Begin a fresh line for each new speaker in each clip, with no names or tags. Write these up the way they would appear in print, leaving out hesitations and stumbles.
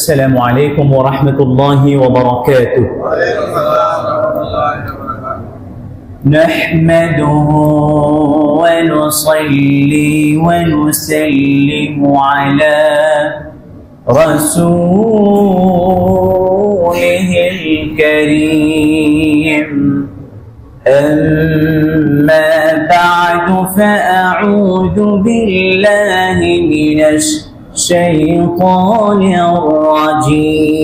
السلام عليكم ورحمة الله وبركاته. نحمده ونصلي ونسلم على رسوله الكريم. أما بعد فأعوذ بالله من الشيطان الرجيم.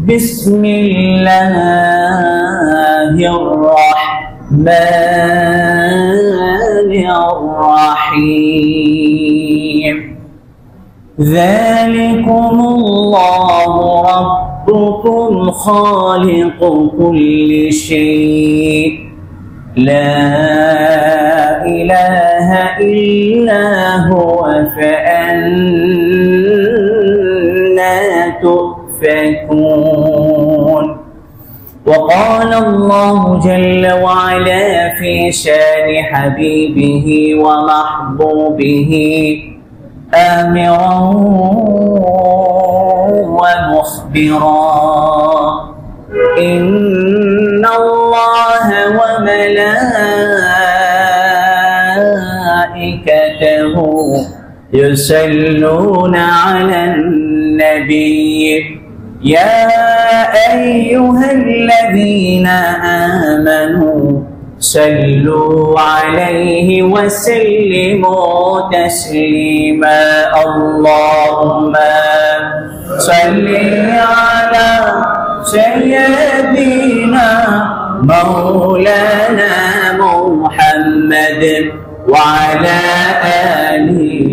بسم الله الرحمن الرحيم. ذلكم الله ربكم خالق كل شيء لا إله إلا هو فأنى تؤفكون. وقال الله جل وعلا في شان حبيبه ومحبوبه آمرا ومخبرا: إن الله وملائكته يصلون على النبي يا أيها الذين آمنوا صلوا عليه وسلموا تسليما. اللهم صل على سيدنا مولانا محمد وعلى آله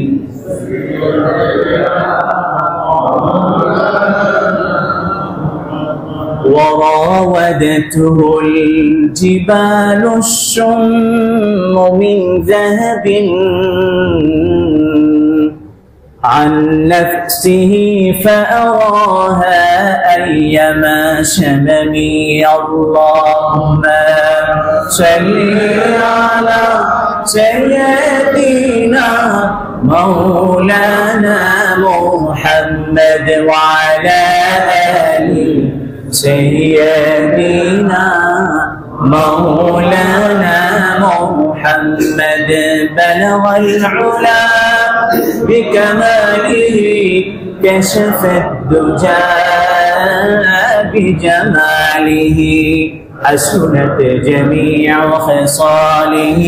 وراودته الجبال الشم من ذهب عن نفسه فأراها أيما شممي. اللهم صل على سيدنا مولانا محمد وعلى آله سيدنا مولانا محمد. بلغ العلا بكماله كشف الدجى بجماله حسنت جميع خصاله.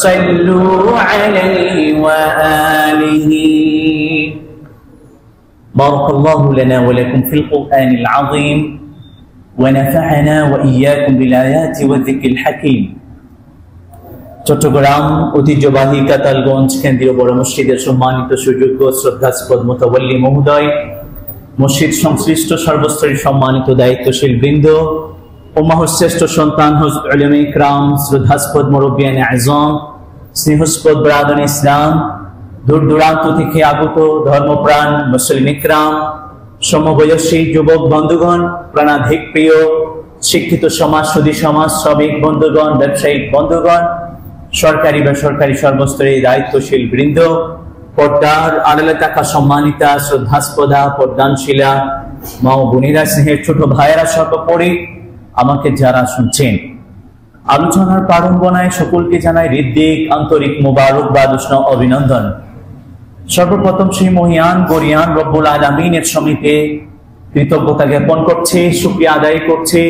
صلوا عليه وآله. بارك الله لنا ولكم في القرآن العظيم ونفعنا وإياكم بالآيات والذكر الحكيم. চট্টগ্রাম ঐতিহ্যবাহী কাতালগঞ্জ কেন্দ্রীয় বড় মসজিদের সম্মানিত সুযোগ্য শ্রদ্ধাস্পদ মুতাওয়াল্লি মহোদয়, মসজিদ সংশ্লিষ্ট সর্বস্তরের সম্মানিত দায়িত্বশীল বৃন্দ, উম্মাহর শ্রেষ্ঠ সন্তান হযরত উলামা ইকরাম, শ্রদ্ধাস্পদ মুরব্বিয়ানে আযম, স্নেহস্পদ ব্রাদান ইসলাম, দূর দূরান্ত থেকে আগত ধর্মপ্রাণ মুসলিম ইকরাম, সমবয়সী যুবক বন্ধুগণ, প্রাণাধিক প্রিয় শিক্ষিত সমাজ, সুধী সমাজ, শ্রমিক বন্ধুগণ, ব্যবসায়িক বন্ধুগণ, সরকারি বেসরকারি সর্বস্তরের দায়িত্বশীল বৃন্দ, পর্দার আড়ালে থাকা সম্মানিতা শ্রদ্ধাস্পদা পর্দানশীলা মা ও বোনেরা, স্নেহের ছোট ভাইয়েরা, সর্বোপরি আমাকে যারা শুনছেন, আলোচনার প্রারম্ভনায় সকলকে জানাই হৃদ্যিক আন্তরিক মোবারকবাদ, উষ্ণ অভিনন্দন। সর্বপ্রথম সেই মহিয়ান গরিয়ান রব্বুল আলামিনের সমিতি কৃতজ্ঞতা জ্ঞাপন করছে, শুকরিয়া আদায় করছে,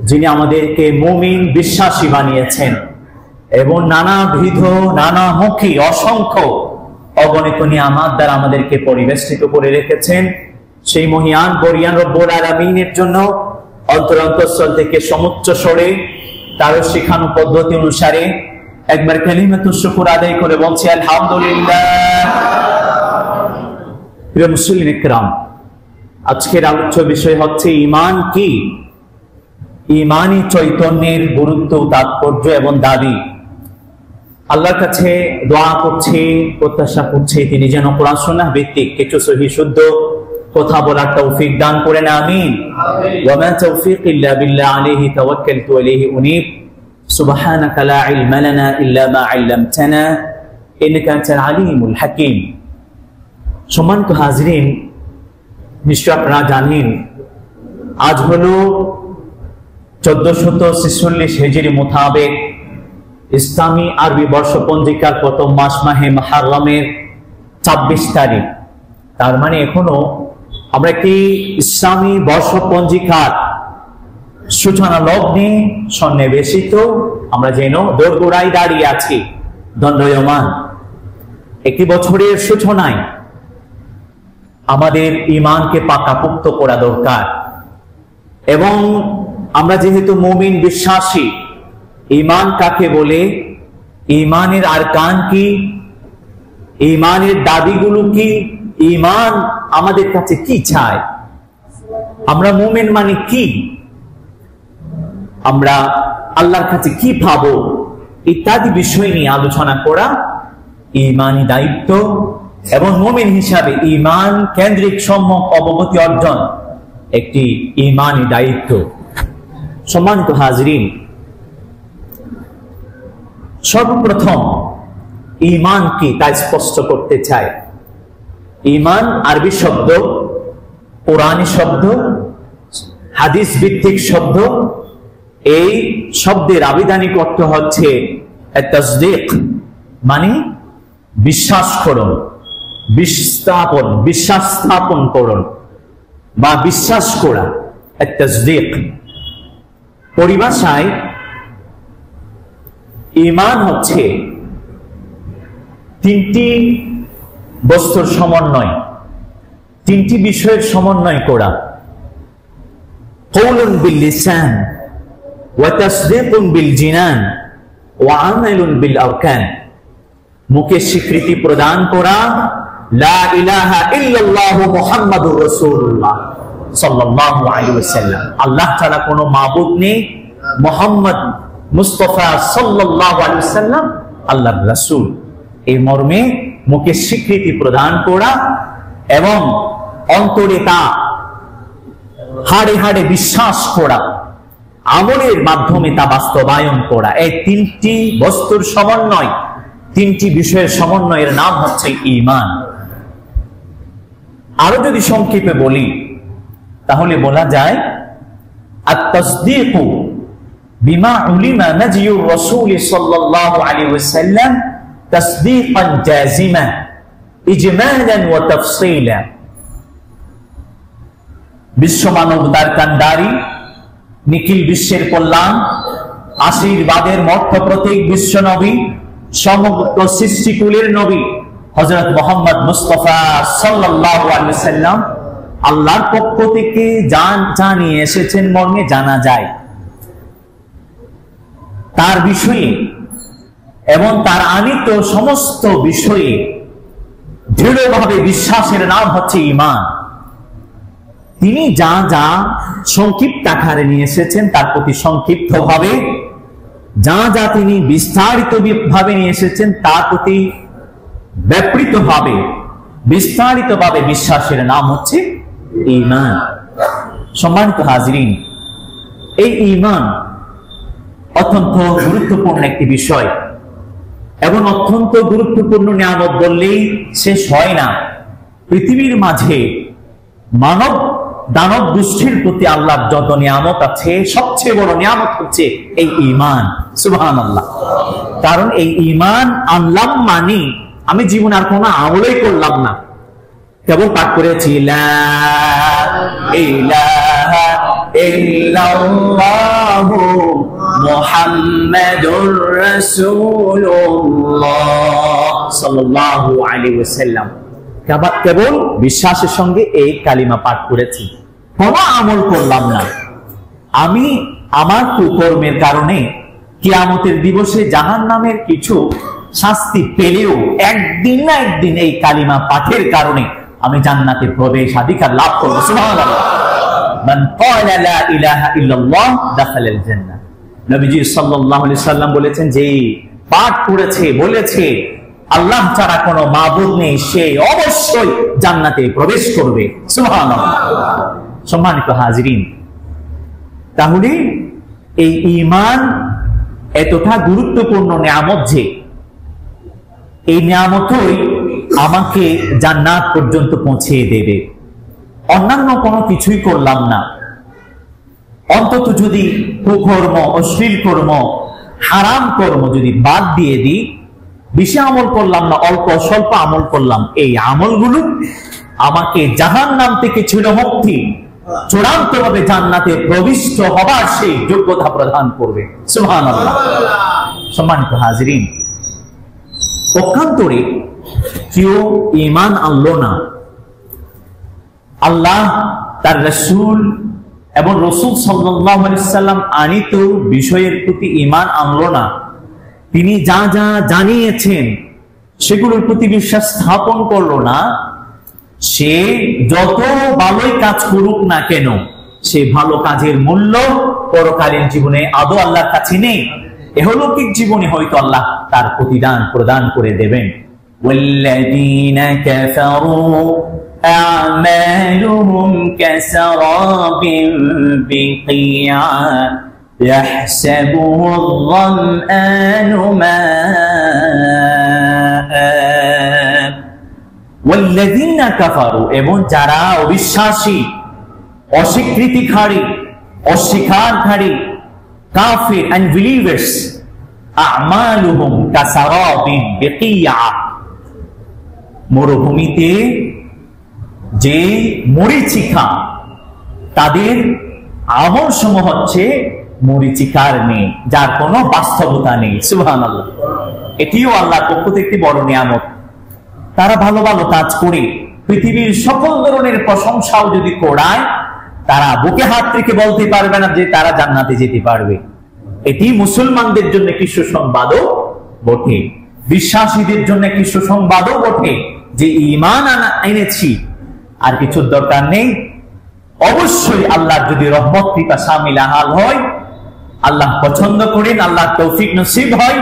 যিনি আমাদেরকে মুমিন বিশ্বাসী বানিয়েছেন এবং নানাবিধ নানামুখী অসংখ্য অগণিত নিয়ামত দ্বারা আমাদেরকে পরিবেষ্টিত করে রেখেছেন। সেই মহিয়ান গরিয়ান রব্বুল আলামিনের জন্য অন্তর অন্তঃস্থল থেকে সমুচ্চ স্বরে তার শিখানো পদ্ধতি অনুসারে একবার কালিমাতুশ শুকর আদায় করে বলছি আলহামদুলিল্লাহ। প্রিয় মুসলিম ইকরাম, আজকের আলোচ্য বিষয় হচ্ছে ঈমান কি, ঈমানী চৈতন্যের গুরুত্ব, তাৎপর্য এবং দাবি। আল্লাহর কাছে দোয়া করছি, প্রত্যাশা করছি তিনি যেন কোরআন সুন্নাহ ভিত্তিক কিছু সহিহ শুদ্ধ কথা বলার তৌফিক দান করেন, আমিন। ওয়া মা তাওফীকি ইল্লা বিল্লাহ আলাইহি তাওয়াক্কালতু আলাইহি উনীব। সুবহানাকা লা ইলমা লানা ইল্লা মা আল্লামতানা ইন্নাকা আনতাল আলিমুল হাকীম। সম্মানিত হাজরিন, নিশ্চয় আপনারা জানেন আজ হলো 1446 হিজরি মোতাবেক ইসলামী আরবি বর্ষ পঞ্জিকার প্রথম মাস মাহে মুহররমের 26 তারিখ। তার মানে এখনো আমরা একটি ইসলামী বর্ষ পঞ্জিকার সূচনা লগ্নে সন্নিবেশিত, আমরা যেন দোরগোড়ায় দাঁড়িয়ে আছি, দণ্ডায়মান। একটি বছরের সূচনায় আমাদের ঈমানকে পাকাপোক্ত করা দরকার, এবং আমরা যেহেতু মুমিন বিশ্বাসী, ঈমান কাকে বলে, ঈমানের আরকান কি, ঈমানের দাবিগুলো কি, ঈমান আমাদের কাছে কি চায়, আমরা মুমিন মানে কি, আমরা আল্লাহর কাছে কি পাবো, ইত্যাদি বিষয় নিয়ে আলোচনা করা ঈমানি দায়িত্ব, এবং মুমিন হিসাবে ঈমান কেন্দ্রিক সম্যক অবগতি অর্জন একটি ঈমানি দায়িত্ব। সম্মানিত হাজরিন, সর্বপ্রথম ঈমান কি তা স্পষ্ট করতে চাই। ঈমান আরবি শব্দ, কোরআনী শব্দ, হাদিস ভিত্তিক শব্দ। এই শব্দের আবিধানিক অর্থ হচ্ছে তাসদীক, মানে বিশ্বাস করুন, বিশ্বাস স্থাপন করুন বা বিশ্বাস করা, তাসদীক। পরিভাষায় ঈমান হচ্ছে তিনটি বস্তুর সমন্বয়, তিনটি বিষয়ের সমন্বয় করা। কওলুন বিল লিসান ওয়া তাসদীকুন বিল জিনান ওয়া আমালুন বিল আরকান। মুখে স্বীকৃতি প্রদান করা, লা ইলাহা ইল্লাল্লাহু মুহাম্মাদুর রাসূলুল্লাহ সাল্লাল্লাহু আলাইহি ওয়াসাল্লাম, আল্লাহ ছাড়া কোনো মাবুদ নেই, মুহাম্মদ মুস্তাফা সাল্লাল্লাহু আলাইহি ওয়াসাল্লাম আল্লাহর রাসূল। এই মর্মে মুখে স্বীকৃতি প্রদান করা এবং অন্তরে তা হাড়ে হাড়ে বিশ্বাস করা, আমলের মাধ্যমে তা বাস্তবায়ন করা। এই তিনটি বস্তুর সমন্বয়, তিনটি বিষয়ের সমন্বয়ের নাম হচ্ছে ঈমান। আরো যদি সংক্ষেপে বলি তাহলে বলা যায় আত-তাসদীকু বিমা উলিমা নাজিয়ুর রাসূল সাল্লাল্লাহু আলাইহি ওয়াসাল্লাম তাসদীকান জাযিমান ইজমালান ওয়া তাফসীলা। বিশ্ব মানবতার কান্ডারি, নিখিল বিশ্বের কল্যাণ, আশীর্বাদের মর্থ প্রতীক বিশ্ব নবী, সমগ্র সৃষ্টিকুলের নবী হযরত মুহাম্মদ মুস্তাফা সাল্লাল্লাহু আলাইহি ওয়াসাল্লাম আল্লাহর পক্ষ থেকে জানিয়ে এসেছেন মর্মে জানা যায়। তার বিষয়ে এবং তার আনিত সমস্ত বিষয়ে দৃঢ়ভাবে বিশ্বাসের নাম হচ্ছে ঈমান। তিনি যা যা সংক্ষিপ্ত আকারে নিয়ে এসেছেন তার প্রতি সংক্ষিপ্ত ভাবে, যা যা তিনি বিস্তারিত ভাবে নিয়ে এসেছেন তার প্রতি ব্যাপৃত ভাবে, বিস্তারিত ভাবে বিশ্বাসের নাম হচ্ছে ঈমান। সম্মানিত হাজরিন, এই ঈমান অত্যন্ত গুরুত্বপূর্ণ একটি বিষয় এবং অত্যন্ত গুরুত্বপূর্ণ নিয়ামত বললেই শেষ হয় না। পৃথিবীর মাঝে মানব দানব গোষ্ঠীর প্রতি আল্লাহর যত নিয়ামত আছে, সবচেয়ে বড় নিয়ামত হচ্ছে এই ঈমান। সুবহানাল্লাহ। কারণ এই ঈমান আনলাম মানে আমি জীবন আর কোনো আমলই করলাম না, কেবল পাঠ করেছি লা ইলাহা ইল্লাল্লাহু মুহাম্মাদুর রাসূলুল্লাহ সাল্লাল্লাহু আলাইহি ওয়াসাল্লাম। কেবল বিশ্বাসের সঙ্গে এই কালিমা পাঠ করেছি, কোনো আমল করলাম না। আমি আমার কুকর্মের কারণে কিয়ামতের দিবসে জাহান্নামের কিছু শাস্তি পেলেও একদিন না একদিন এই কালিমা পাঠের কারণে আমি জান্নাতে প্রবেশাধিকার লাভ করব। সুবহানাল্লাহ। মান ক্বালা লা ইলাহা ইল্লাল্লাহ দাখালাল জান্নাহ। নবীজি সাল্লাল্লাহু আলাইহি সাল্লাম বলেছেন, যে পাঠ করেছে, বলেছে আল্লাহ ছাড়া কোনো মাবুদ নেই, সে অবশ্যই জান্নাতে প্রবেশ করবে। সুবহানাল্লাহ। সম্মানিত হাজরিন, তাহলে এই ঈমান এতটা গুরুত্বপূর্ণ নিয়ামত যে এই নিয়ামতই আমাকে জান্নাত পর্যন্ত পৌঁছে দেবে। অন্যান্য কোনো কিছুই করলাম না, অন্তত যদি কুকর্ম, অশ্লীল কর্ম, হারাম কর্ম যদি বাদ দিয়ে দিই, বেশি আমল করলাম না, অল্প স্বল্প আমল করলাম, এই আমলগুলো আমাকে জাহান্নাম থেকে চিরমুক্তি, চূড়ান্তভাবে জান্নাতে প্রবিষ্ট হবার সেই যোগ্যতা প্রদান করবে। সুবহানাল্লাহ। সম্মানিত হাজিরিন, পক্ষান্তরে কেউ ঈমান আনলো না, আল্লাহ তার রাসূল এবং রাসূল সাল্লাল্লাহু আলাইহি ওয়াসাল্লাম আনিত বিষয়ের প্রতি ঈমান আনলো না, তিনি যা যা জানিয়েছেন সেগুলোর প্রতি বিশ্বাস স্থাপন করলো না, সে যত ভালোই কাজ করুক না কেন, সে ভালো কাজের মূল্য পরকালীন জীবনে আদৌ আল্লাহর কাছে নেই। ইহলৌকিক জীবনে হয়তো আল্লাহ তার প্রতিদান প্রদান করে দেবেন। والذين كفروا أعمالهم كسراب بقيعا يحسبه الظمآن ماء والذين كفروا এবং যারা অবিশ্বাসী, অস্বীকৃতিকারী, অস্বীকারী, কাফির and believers, আ'মালুহুম কাসারাবিন বিকিয়া, মরুভূমিতে যে মরীচিকা, তাদের আমল সমূহ হচ্ছে মরীচিকার নেই, যার কোনো বাস্তবতা নেই। সুবহানাল্লাহ। এটিও আল্লাহর পক্ষ থেকে একটি বড় নিয়ামত। তারা ভালো ভালো কাজ করে পৃথিবীর সকল ধরনের প্রশংসাও যদি করায়, তারা বুকে হাত রেখে বলতে পারবে না যে তারা জান্নাতে যেতে পারবে। এটি মুসলমানদের জন্য একটি সুসংবাদও বটে, বিশ্বাসীদের জন্য একটি সুসংবাদও বটে যে ঈমান এনেছি, আর কিছুর দরকার নেই। অবশ্যই আল্লাহর যদি রহমত কৃপা শামিল হাল হয়, আল্লাহ পছন্দ করেন, আল্লাহ তৌফিক নসিব হয়,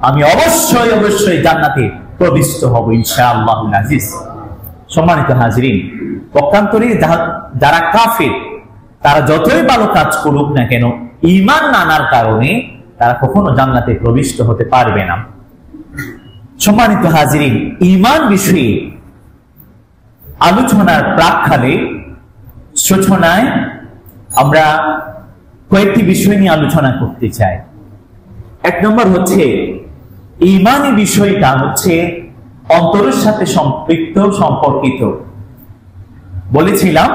আমি অবশ্যই অবশ্যই জান্নাতে প্রবিষ্ট হব ইনশাআল্লাহুল আজিজ। সম্মানিত হাজিরিন, পক্ষান্তরে যারা কাফির, তারা যতই ভালো কাজ করুক না কেন, ঈমান না আনার কারণে তারা কখনো জান্নাতে প্রবিষ্ট হতে পারবে না। সম্মানিত হাজিরিন, ঈমান বিষয়ে আলোচনার প্রাক্কালে সূচনায় আমরা কয়েকটি বিষয় নিয়ে আলোচনা করতে চাই। এক নম্বর হচ্ছে, ঈমানি বিষয়টা হচ্ছে অন্তরের সাথে সম্পৃক্ত, সম্পর্কিত। বলেছিলাম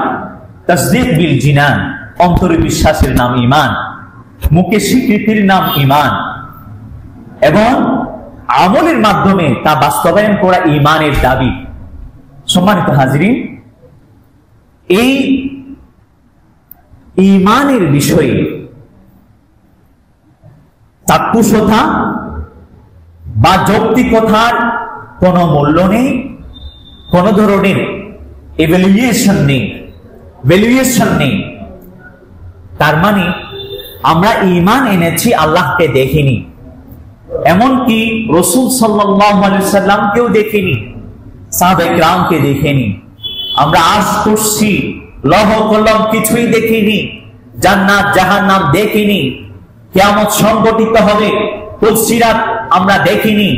তাসদীক বিল জিনান, অন্তরে বিশ্বাসের নাম ঈমান, মুখে স্বীকৃতির নাম ঈমান, এবং আমলের মাধ্যমে তা বাস্তবায়ন করা ঈমানের দাবি। সম্মানিত হাজিরিন, এই ঈমানের বিষয়ে চাক্ষুষতা বা যৌক্তিকতার কোন মূল্য নেই, কোন ধরনের এভালুয়েশন নেই, ভ্যালুয়েশন নেই। তার মানে আমরা ঈমান এনেছি, আল্লাহকে দেখিনি, এমনকি রাসূল সাল্লাল্লাহু আলাইহি ওয়াসাল্লামকেও দেখিনি, সাহাবায়ে কিরামকে দেখিনি। আমরা আজ করছি, লৌহ কলম কিছুই দেখিনি, জান্নাত জাহান্নাম দেখিনি, কিয়ামত সংঘটিত হবে, তাফসীরাত আমরা দেখিনি।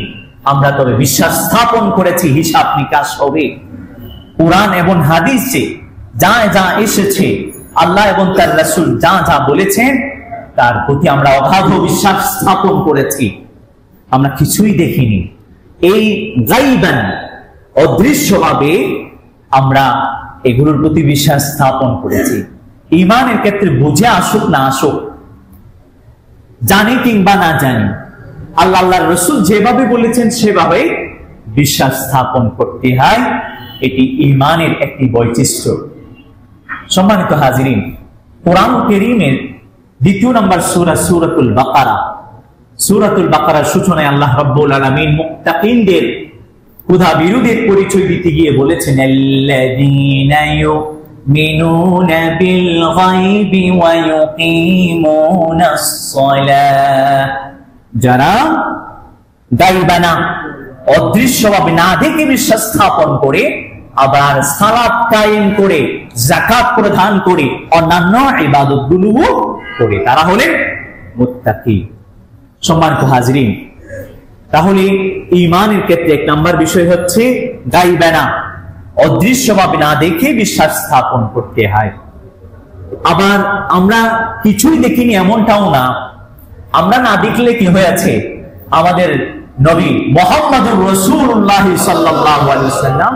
আমরা তবে বিশ্বাস স্থাপন করেছি হিসাব নিকাশ হবে। কুরআন এবং হাদিসে যা যা এসেছে, আল্লাহ এবং তার রাসূল যা যা বলেছেন, তার প্রতি আমরা অগাধ বিশ্বাস স্থাপন করেছি। আমরা কিছুই দেখিনি, এই গায়বান, অদৃশ্যভাবে আমরা এগুলোর প্রতি বিশ্বাস স্থাপন করেছি। ঈমানের ক্ষেত্রে বুঝে আসুক না আসুক, জানি কিংবা না জানি, আল্লাহ আল্লাহর রাসূল যেভাবে বলেছেন সেভাবে বিশ্বাস স্থাপন করতে হয়। এটি ঈমানের একটি বৈশিষ্ট্য। সম্মানিত হাজিরিন, কোরআন কারীমের 2 নম্বর সূরা সূরাতুল বাকারা, সূরাতুল বাকারার সূচনায় আল্লাহ রাব্বুল আলামিন মুত্তাকিনদের ক্ষুধা বিরোধের পরিচয় দিতে গিয়ে বলেছেন, আল্লাযীনা ইউমিনুনা বিল গায়বি ওয়া ইউকিমুনাস সালাহ, যারা গায়বানা, অদৃশ্যভাবে না দেখে বিশ্বাস স্থাপন করে, আবার সালাত কায়েম করে, যাকাত প্রদান করে, অন্যান্য ইবাদতগুলোও করে, তারা হলেন মুত্তাকি। সম্মানিত হাজিরিন, তাহলে ঈমানের ক্ষেত্রে এক নাম্বার বিষয় হচ্ছে গাইবে না, অদৃশ্যভাবে না দেখে বিশ্বাস স্থাপন করতে হয়। আবার আমরা কিছুই দেখিনি এমনটাও না, আমরা না দেখলে কি হয়েছে, আমাদের নবী মুহাম্মদুর রাসূলুল্লাহ সাল্লাল্লাহু আলাইহি ওয়াসাল্লাম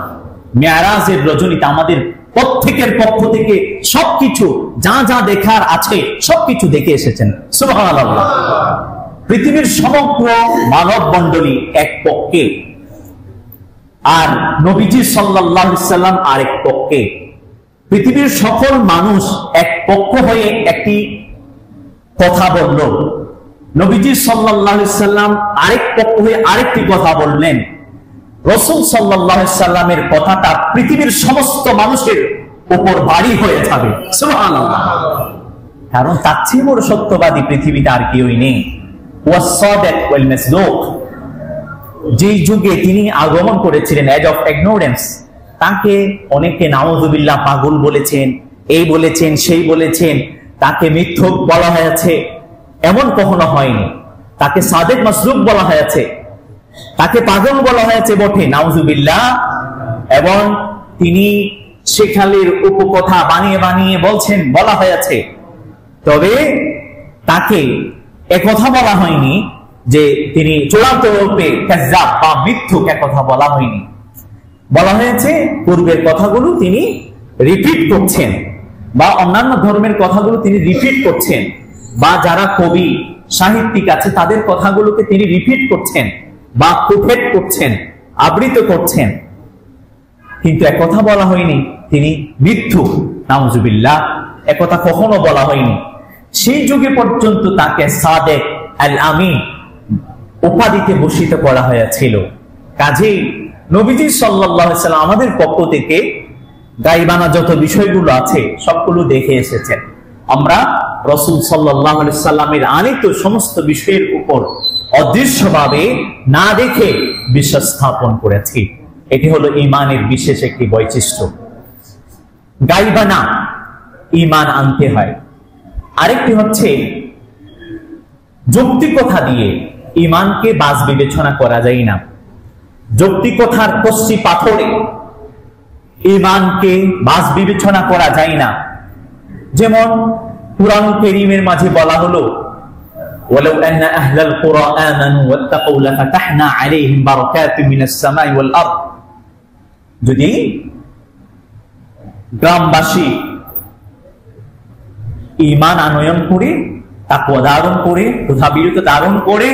মেরাজের রজনীতে আমাদের প্রত্যেকের পক্ষ থেকে সবকিছু যা যা দেখার আছে সবকিছু দেখে এসেছেন। সুবহানাল্লাহ। পৃথিবীর সমগ্র মানব মণ্ডলী এক পক্ষে, আর নবীজি সাল্লাল্লাহু আলাইহি সাল্লাম আরেক পক্ষে। পৃথিবীর সকল মানুষ এক পক্ষ হয়ে একটি কথা বলল, নবীজি সাল্লাল্লাহু আলাইহি সাল্লাম আরেক পক্ষ হয়ে আরেকটি কথা বললেন। রাসূল সাল্লাল্লাহু আলাইহি সাল্লামের কথাটা পৃথিবীর সমস্ত মানুষের উপর ভারী হয়ে যাবে। সুবহানাল্লাহ। কারণ তার চেয়ে বড় সত্যবাদী পৃথিবীতে আর কেউই নেই। ওয়াস-সাদিক ওয়াল মাসদুক, যেই যুগে তিনি আগমন করেছিলেন, এজ অফ ইগনোরেন্স, তাকে অনেকে নাউযুবিল্লাহ পাগল বলেছেন, এই বলেছেন সেই বলেছেন, তাকে মিথ্যুক বলা হয়েছে, এমন কখনো হয়নি। তাকে সাদেক মাসলুক বলা হয়েছে, তাকে পাগল বলা হয়েছে বটে, নাউযুবিল্লাহ। এবং তিনি শেখালির উপকথা বানিয়ে বানিয়ে বলছেন, বলা হয়েছে। তবে তাকে একথা বলা হয়নি যে তিনি চূড়ান্ত রূপে কাযযাব বা মিথ্যুক, একথা বলা হয়নি। বলা হয়েছে পূর্বের কথাগুলো তিনি রিপিট করছেন, বা অন্যান্য ধর্মের কথাগুলো তিনি রিপিট করছেন, বা যারা কবি সাহিত্যিক আছে তাদের কথাগুলোকে তিনি রিপিট করছেন বা কোটেট করছেন, আবৃত করছেন। কিন্তু একথা বলা হয়নি তিনি মিথ্যুক, নাউযুবিল্লাহ, একথা কখনো বলা হয়নি। সেই যুগে পর্যন্ত তাকে সাদেক আল আমিন উপাধিতে ভূষিত করা হয়েছিল। কাজেই নবীজি সাল্লাল্লাহু আলাইহি সাল্লাম আমাদের পক্ষ থেকে গায়বানা যত বিষয়গুলো আছে সবগুলো দেখে এসেছেন। আমরা রাসূল সাল্লাল্লাহু আলাইহি সাল্লামের আনিত সমস্ত বিষয়ের উপর অদৃশ্যভাবে না দেখে বিশ্বাস স্থাপন করেছি। এটি হলো ঈমানের বিশেষ একটি বৈশিষ্ট্য। গায়বানা ঈমান আনতে হয়। আরেকটি হচ্ছে যৌক্তিকতা দিয়ে ঈমানকে বাজ বিবেচনা করা যায় না। যৌক্তিকতার কষ্টি পাথরে ঈমানকে বাজ বিবেচনা করা যায় না। যেমন কুরআন কারীমের মাঝে বলা হলো, ওয়ালাউ আন্না আহলাল কুরা আমানু ওয়াত্তাকু লাফাতাহনা আলাইহিম বারাকাতিন মিনাস সামাই ওয়াল আরদ, যদি গ্রামবাসী ঈমান আনয়ন করে, তাকওয়া ধারণ করে, প্রথাবিরত ধারণ করে,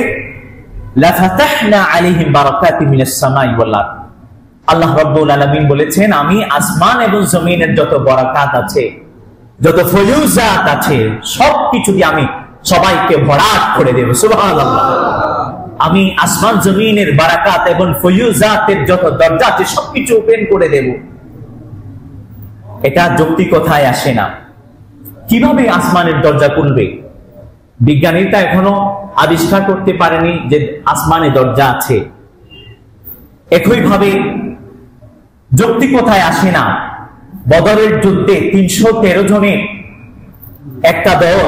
লাফাতাহনা আলাইহিম বারাকাতিন মিনাস সামাই ওয়াল আরদ, আল্লাহ রাব্বুল আলামিন বলেছেন, আমি আসমান এবং জমিনের যত বরাকাত আছে, যত ফয়ুজাত আছে, সবকিছু দিয়ে আমি সবাইকে ভরাট করে দেব। সুবহানাল্লাহ। আমি আসমান জমিনের বারাকাত এবং ফয়ুজাতের যত দরজা আছে সবকিছু ওপেন করে দেব। এটা যৌক্তিকতায় আসে না। কিভাবে আসমানের দরজা খুলবে? বিজ্ঞানীরা এখনো আবিষ্কার করতে পারেনি যে আসমানে দরজা আছে। একইভাবে যৌক্তিকতায় আসে না। বদরের যুদ্ধে ৩১৩ জনের একটা দল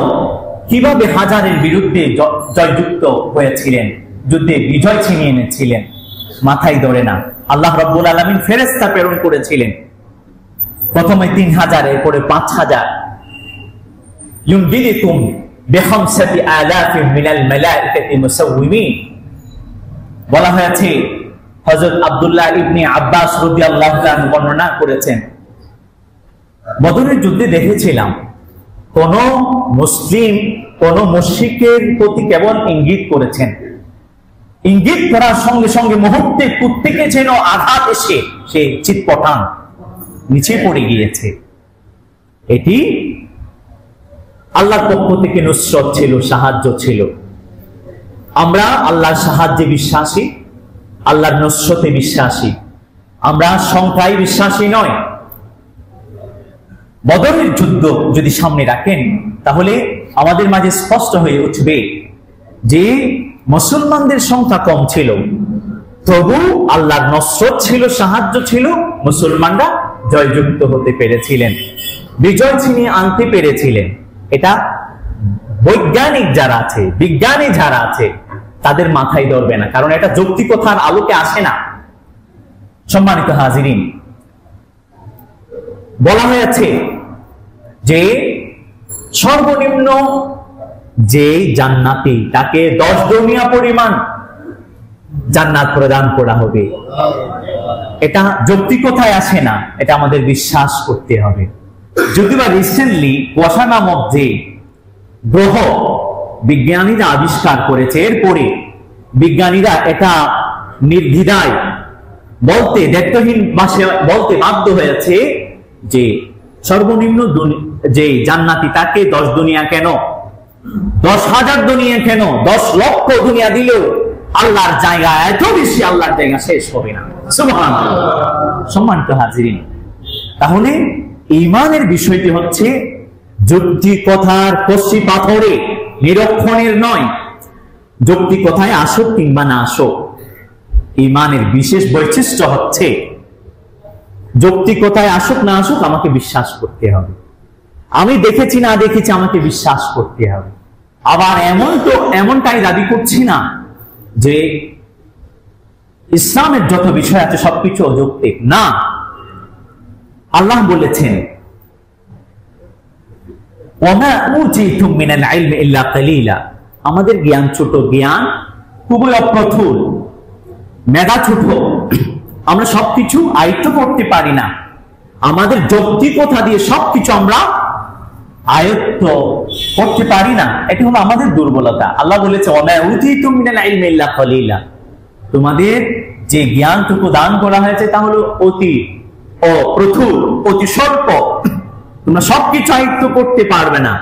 কিভাবে হাজারের বিরুদ্ধে জয়যুক্ত হয়েছিলেন, যুদ্ধে বিজয় ছিনিয়ে এনেছিলেন, মাথায় ধরে না। আল্লাহ রাব্বুল আলামিন ফেরেশতা প্রেরণ করেছিলেন, প্রথমে ৩০০০, এরপরে ৫০০০। ইউমদিদুকুম বিখামসাতি আলাফিন মিনাল মালাইকাতি মুসাউওয়িমিন, বলা হয়েছে, হযরত আব্দুল্লাহ ইবনে আব্বাস রাদিয়াল্লাহু তাআলা বর্ণনা করেছেন, বদরের যুদ্ধে দেখেছিলাম কোন মুসলিম কোন মুশরিকের প্রতি কেবল ইঙ্গিত করেছেন, ইঙ্গিত করার সঙ্গে সঙ্গে মুহূর্তে প্রত্যেকে যেন আঘাত এসে সে চিৎপটাং নিচে পড়ে গিয়েছে। এটি আল্লাহর পক্ষ থেকে নুসরত ছিল, সাহায্য ছিল। আমরা আল্লাহর সাহায্যে বিশ্বাসী, আল্লাহর নুসরতে বিশ্বাসী, আমরা সংখ্যায় বিশ্বাসী নয়। বদরের যুদ্ধ যদি সামনে রাখেন তাহলে আমাদের মাঝে স্পষ্ট হয়ে উঠবে যে মুসলমানদের সংখ্যা কম ছিল, তবু আল্লাহর নসরত ছিল, সাহায্য ছিল, মুসলমানরা জয়যুক্ত হতে পেরেছিলেন, বিজয় ছিনিয়ে আনতে পেরেছিলেন। এটা বৈজ্ঞানিক যারা আছে, বিজ্ঞানী যারা আছে, তাদের মাথায় ধরবে না, কারণ এটা যৌক্তিকতার আলোকে আসে না। সম্মানিত হাজিরিন, বলা হয়েছে যে সর্বনিম্ন যে জান্নাতি তাকে 10 দুনিয়া পরিমাণ জান্নাত প্রদান করা হবে। এটা যৌক্তিকতায় আসে না, এটা আমাদের বিশ্বাস করতে হবে। যদিও রিসেন্টলি কুয়াশা নামক যে গ্রহ বিজ্ঞানীরা আবিষ্কার করেছে, এরপরে বিজ্ঞানীরা এটা নির্দ্বিধায় বলতে দায়িত্বহীন ভাষায় বলতে বাধ্য হয়েছে যে সর্বনিম্ন যে জান্নাতি তাকে 10 দুনিয়া কেন, 10,000 দুনিয়া কেন, 10 লক্ষ দুনিয়া দিলেও আল্লাহর জায়গা এত বেশি, আল্লাহর জায়গা শেষ হবে না। সুবহানাল্লাহ। সম্মানিত হাজিরিন, তাহলে ঈমানের বিষয়টি হচ্ছে যৌক্তিকতার কষ্টি পাথরে নিরক্ষণের নয়, যৌক্তিকতায় আসুক কিংবা না আসুক। ঈমানের বিশেষ বৈশিষ্ট্য হচ্ছে যৌক্তিকতায় আসুক না আসুক আমাকে বিশ্বাস করতে হবে। আমি দেখেছি না দেখেছি আমাকে বিশ্বাস করতে হবে। আবার এমনটাই দাবি করছি না যে ইসলামের যত বিষয় আছে সবকিছু অযৌক্তিক না। আল্লাহ বলেছেন ওমা উতিতুম মিনাল ইলমি ইল্লা কালিলা, আমাদের জ্ঞান ছোট, জ্ঞান খুবই অপ্রতুল, মেধা ছোট, আমরা সবকিছু আয়ত্ত করতে পারি না। আমাদের যৌক্তিকতা দিয়ে সবকিছু আমরা আয়ত্ত করতে পারি না, এটা হলো আমাদের দুর্বলতা। আল্লাহ বলেছে ওমা উতিতুম মিনাল ইলমি ইল্লা কালিলা, তোমাদের যে জ্ঞানটুকু দান করা হয়েছে তা হলো অতি অপ্রতুল, অতি স্বল্প, তোমরা সবকিছু আয়ত্ত করতে পারবে না।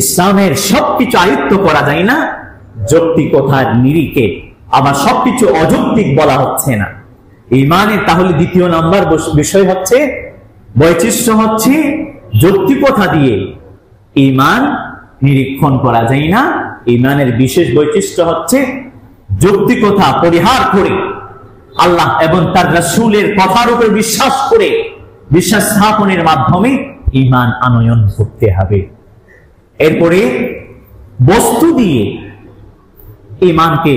ইসলামের সবকিছু আয়ত্ত করা যায় না যৌক্তিকতার নিরিখে, আবার সবকিছু অযৌক্তিক বলা হচ্ছে না। ঈমানের তাহলে দ্বিতীয় নাম্বার বিষয় হচ্ছে, বৈশিষ্ট্য হচ্ছে যৌক্তিকতা দিয়ে ঈমান নিরীক্ষণ করা যায় না। ঈমানের বিশেষ বৈশিষ্ট্য হচ্ছে যৌক্তিকতা পরিহার করে আল্লাহ এবং তার রাসূলের কথার উপর বিশ্বাস করে বিশ্বাস স্থাপনের মাধ্যমে ঈমান আনয়ন করতে হবে। এরপরে বস্তু দিয়ে ঈমানকে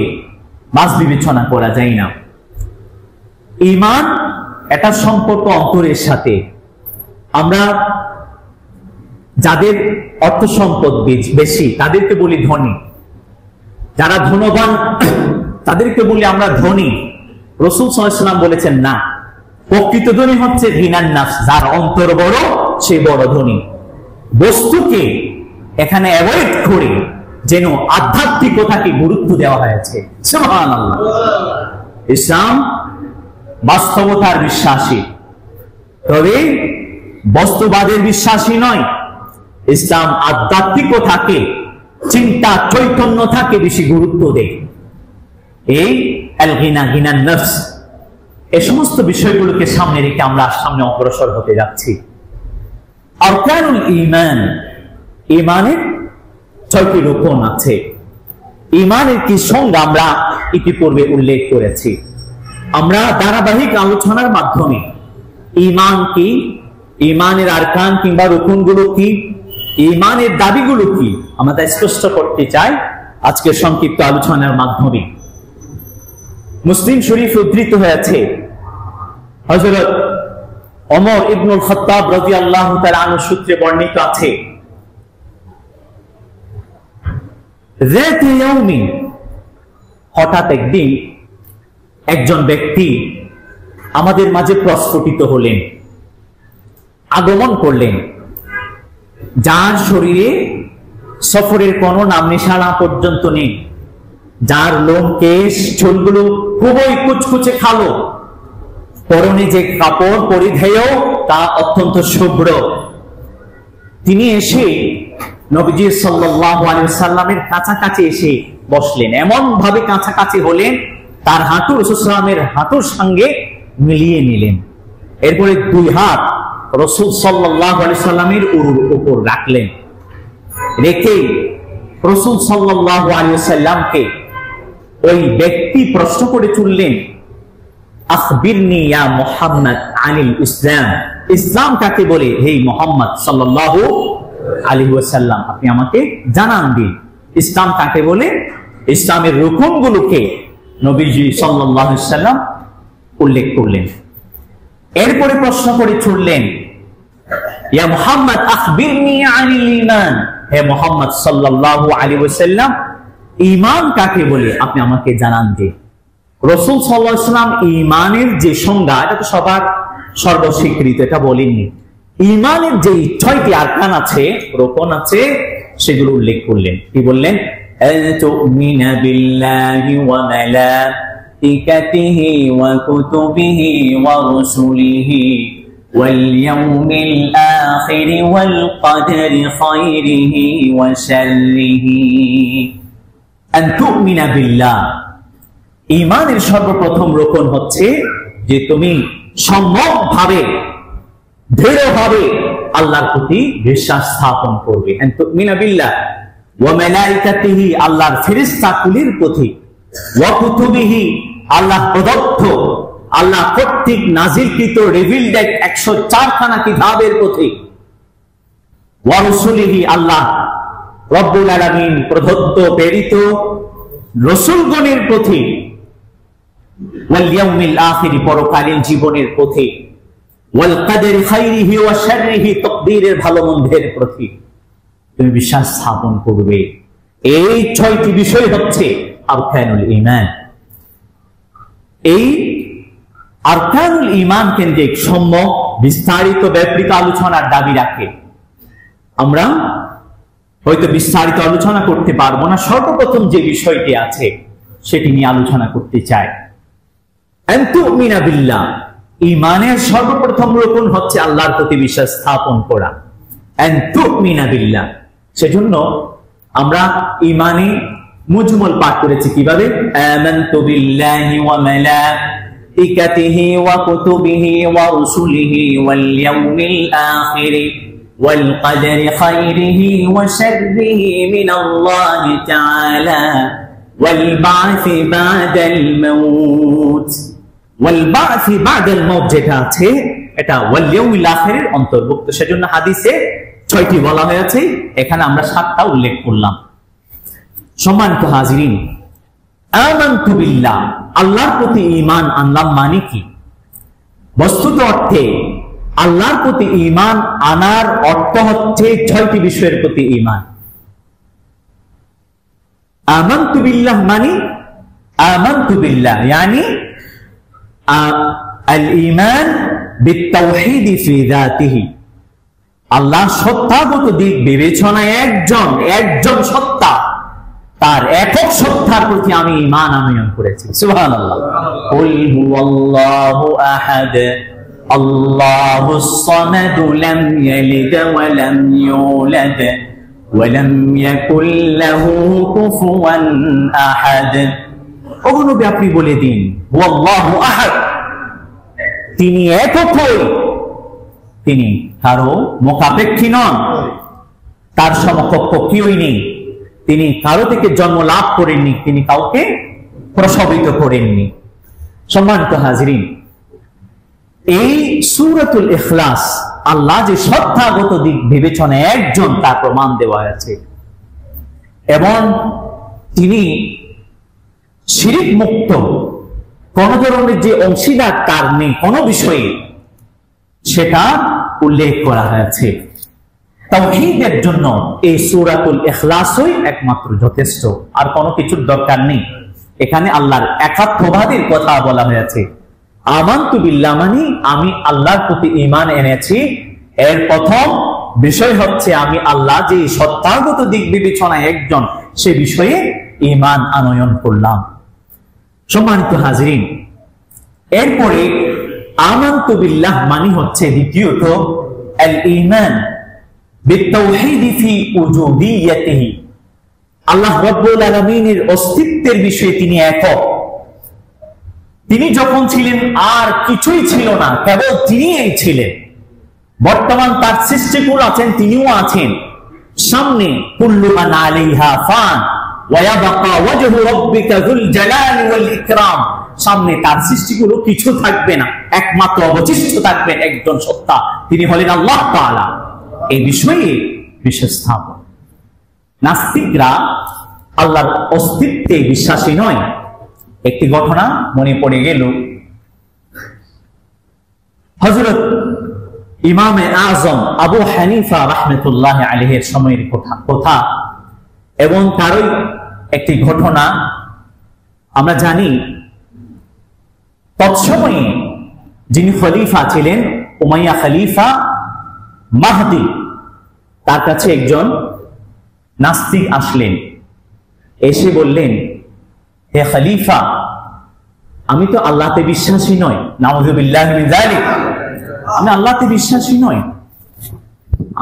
মাঝ বিবেচনা করা যায় না। ঈমান এটা সম্পর্ক অন্তরের সাথে। আমরা যাদের অর্থ সম্পদ বেশি তাদেরকে বলি ধনী, যারা ধনবান তাদেরকে বলি আমরা ধনী। রাসূল সাল্লাল্লাহু আলাইহি ওয়াসাল্লাম বলেছেন না, প্রকৃত ধনী হচ্ছে গিনান নাফস, যার অন্তর বড় সে বড় ধনী। বস্তুকে এখানে অ্যাভয়েড করে যেন আধ্যাত্মিকতাকে গুরুত্ব দেওয়া হয়েছে। সুবহানাল্লাহ। ইসলাম বাস্তবতার বিশ্বাসী, তবে বস্তুবাদের বিশ্বাসী নয়। ইসলাম আধ্যাত্মিকতাকে, চিন্তা চৈতন্যতাকে বেশি গুরুত্ব দেয়। এই আল গিনা, গিনান নফস, এই সমস্ত বিষয়গুলোকে সামনে রেখে আমরা সামনে অগ্রসর হতে যাচ্ছি। আরকানুল ঈমান, ঈমানের 6টি রুকন আছে। ঈমানের কি সংজ্ঞা আমরা ইতিপূর্বে উল্লেখ করেছি। আমরা ধারাবাহিক আলোচনার মাধ্যমে ঈমান কি, ঈমানের আরকান কিংবা রুকনগুলো কি, ঈমানের দাবিগুলো কি আমরা তা স্পষ্ট করতে চাই আজকের সংক্ষিপ্ত আলোচনার মাধ্যমে। মুসলিম শরীফ উদ্ধৃত হয়েছে হযরত ওমর ইবনুল খাত্তাব রাদিয়াল্লাহু তাআলা আনহু সূত্রে বর্ণিত আছে, যাতে ইয়াউমিন, হঠাৎ একদিন একজন ব্যক্তি আমাদের মাঝে প্রস্ফুটিত হলেন, আগমন করলেন, যার শরীরে সফরের কোনো নাম নিশানা পর্যন্ত নেই, যার লোম কেশ চুলগুলো খুবই কুচকুচে কালো, পরনে যে কাপড় পরিধেয় তা অত্যন্ত শুভ্র। তিনি এসে নবীজি সাল্লাল্লাহু আলাইহি ওয়াসাল্লামের কাছাকাছি এসে বসলেন, এমন ভাবে কাছাকাছি হলেন তার হাঁটু রাসূল সাল্লাল্লাহু আলাইহি ওয়াসাল্লামের হাঁটুর সঙ্গে মিলিয়ে নিলেন। এরপরে 2 হাত রাসূল সাল্লাল্লাহু আলাইহি ওয়াসাল্লামের উপর রাখলেন, রেখে রাসূল সাল্লাল্লাহু আলাইহি ওয়াসাল্লামকে ওই ব্যক্তি প্রশ্ন করে চললেন, আখবিরনি ইয়া মুহাম্মদ আনিল ইসলাম, ইসলাম কাকে বলে হে মুহাম্মদ সাল্লাল্লাহু আলাইহি ওয়াসাল্লাম, আপনি আমাকে জানান দিন ইসলাম কাকে বলে। ইসলামের রুকনগুলোকে নবীজি সাল্লাল্লাহু আলাইহি ওয়াসাল্লাম উল্লেখ করলেন। এরপরে প্রশ্ন করে ছুড়লেন, ইয়া মুহাম্মদ আখবিরনি আনিল ঈমান, হে মুহাম্মদ সাল্লাল্লাহু আলাইহি ওয়াসাল্লাম, ঈমান কাকে বলে আপনি আমাকে জানান যে। রাসূল সাল্লাল্লাহু আলাইহি ওয়াসাল্লাম ঈমানের যে সংজ্ঞা, এটা তো সবার সর্বস্বীকৃত, এটা বলেননি। ঈমানের যে 6টি আরকান আছে, রুকন আছে, সেগুলো উল্লেখ করলেন। কি বললেন? তুমিনা বিল্লাহি ওয়া মালাইকাতিহি ওয়া কুতুবিহি ওয়া রুসুলিহি ওয়াল ইয়াউমিল আখির ওয়াল কদরি খায়রিহি ওয়া শাররিহি। আন তুমিনা বিল্লাহ, ঈমানের সর্বপ্রথম রুকন হচ্ছে যে তুমি সম্যকভাবে, দৃঢ়ভাবে আল্লাহর প্রতি বিশ্বাস স্থাপন করবে। আন তুমিনা বিল্লাহ ওয়া মালাইকাতিহি, আল্লাহর ফেরেশতাকুলির প্রতি, ওয়া কুতুবিহি, আল্লাহ প্রদত্ত, আল্লাহ কর্তৃক নাজিলকৃত রিভিলড 104 খানা কিতাবের প্রতি, ওয়া রাসূলিহি, আল্লাহ রব্বুল আলামিন প্রদত্ত প্রেরিত রাসূলগণের প্রতি, ওয়াল ইয়াউমিল আখির, পরকালীন জীবনের প্রতি, ওয়াল কদরি খায়রিহি ওয়া শাররিহি, তাকদীরের ভালো মন্দের প্রতি তুমি বিশ্বাস স্থাপন করবে। এই 6টি বিষয় হচ্ছে আরকানুল ঈমান। এই আরকানুল ঈমান কেন্দ্রিক সম্যক বিস্তারিত ব্যাপৃত আলোচনার দাবি রাখে। আমরা হয়তো বিস্তারিত আলোচনা করতে পারবো না, সর্বপ্রথম যে বিষয়টি আছে সেটি নিয়ে আলোচনা করতে চাই। আন তুমিনা বিল্লাহ, ঈমানের সর্বপ্রথম রুকন হচ্ছে আল্লাহর প্রতি বিশ্বাস স্থাপন করা। আন তুমিনা বিল্লাহ, সেজন্য আমরা ঈমানে মুজমল পাঠ করেছি কিভাবে? আমানতু বিল্লাহি ওয়া মালাইকাতিহি ওয়া কুতুবিহি ওয়া রুসুলিহি ওয়াল ইয়াউমিল আখির ওয়াল কদরি খায়রিহি ওয়া শাররিহি মিনাল্লাহি তাআলা ওয়াল বা'থি বা'দাল মাউত। ওয়াল বা'থি বা'দাল মাউত যেটা আছে এটা ওয়াল ইয়াউমিল আখিরের অন্তর্ভুক্ত, সেজন্য হাদিসে 6টি বলা হয়েছে, এখানে আমরা 7টা উল্লেখ করলাম। সম্মানিত হাজিরিন, আমানতু বিল্লাহ, আল্লাহর প্রতি ঈমান আনলাম মানে কি? বস্তুত অর্থে আল্লাহর প্রতি ঈমান আনার অর্থ হচ্ছে 6টি বিষয়ের প্রতি ঈমান। আমানতু বিল্লাহ মানে আমানতু বিল্লাহ ইয়ানি আল ঈমান বিত-তাওহীদ ফি যাতিহি, আল্লাহ সত্তাগত দিক বিবেচনায় একজন সত্তা, তার একক সত্তার প্রতি আমি ঈমান আনয়ন করেছি। সুবহানাল্লাহ। কুল হুয়াল্লাহু আহাদ আল্লাহুস সামাদ লাম ইয়ালিদ ওয়া লাম ইউলাদ ওয়া লাম ইয়াকুল লাহু কুফুয়ান আহাদ। ও নবী, আপনি বলে দিন, হুয়াল্লাহু আহাদ, তিনি এককই, তিনি কারো মুখাপেক্ষী নন, তার সমকক্ষ কেউই নেই, তিনি কারো থেকে জন্ম লাভ করেননি, তিনি কাউকে প্রসবিত করেননি। সম্মানিত হাজিরিন, এই সূরাতুল ইখলাস আল্লাহ যে সত্তাগত দিক বিবেচনায় একজন, তার প্রমাণ দেওয়া আছে, এবং তিনি শিরিক মুক্ত, কোন ধরনের যে অংশীদার তার নেই কোন বিষয়ে, সেটা উল্লেখ করা হয়েছে। তাওহীদের জন্য এই সূরাতুল ইখলাসই একমাত্র যথেষ্ট, আর কোনো কিছুর দরকার নেই। এখানে আল্লাহর একাত্মবাদের কথা বলা হয়েছে। আমানতু বিল্লাহ মানে আমি আল্লাহর প্রতি ঈমান এনেছি, এর প্রথম বিষয় হচ্ছে আমি আল্লাহ যে সত্তাগত দিক বিবেচনায় একজন, সে বিষয়ে ঈমান আনয়ন করলাম। সম্মানিত হাজিরিন, এরপরে আমানতু বিল্লাহ মানে হচ্ছে দ্বিতীয়ত আল ঈমান বিত-তাওহীদ ফি উজুদিয়্যতিহি, আল্লাহ রাব্বুল আলামিনের অস্তিত্বের বিষয়ে তিনি একক। তিনি যখন ছিলেন আর কিছুই ছিল না, কেবল তিনিই ছিলেন। বর্তমান তার সৃষ্টিকুল আছেন, তিনিও আছেন। সামনে কুল্লু মান আলাইহা ফান ওয়া ইয়াবকা ওয়াজহু রাব্বিকা যুল জালালি ওয়াল ইকরাম, সামনে তার সৃষ্টিগুলো কিছু থাকবে না, একমাত্র অবশিষ্ট থাকবেন একজন সত্তা, তিনি হলেন আল্লাহ তাআলা। এই বিষয়ে বিশ্বাস স্থাপন। নাস্তিকরা আল্লাহর অস্তিত্বে বিশ্বাসী নয়। একটি ঘটনা মনে পড়ে গেল, হযরত ইমামে আজম আবু হানিফা রাহমাতুল্লাহ আলাইহির সময়ের কথা এবং তারই একটি ঘটনা। আমরা জানি তৎসময়ে যিনি খলিফা ছিলেন উমাইয়া খলিফা মাহদি, তার কাছে একজন নাস্তিক আসলেন, এসে বললেন, হে খলিফা, আমি তো আল্লাহতে বিশ্বাসী নই, নাউযুবিল্লাহি মিন যালিক, আমি আল্লাহতে বিশ্বাসী নই,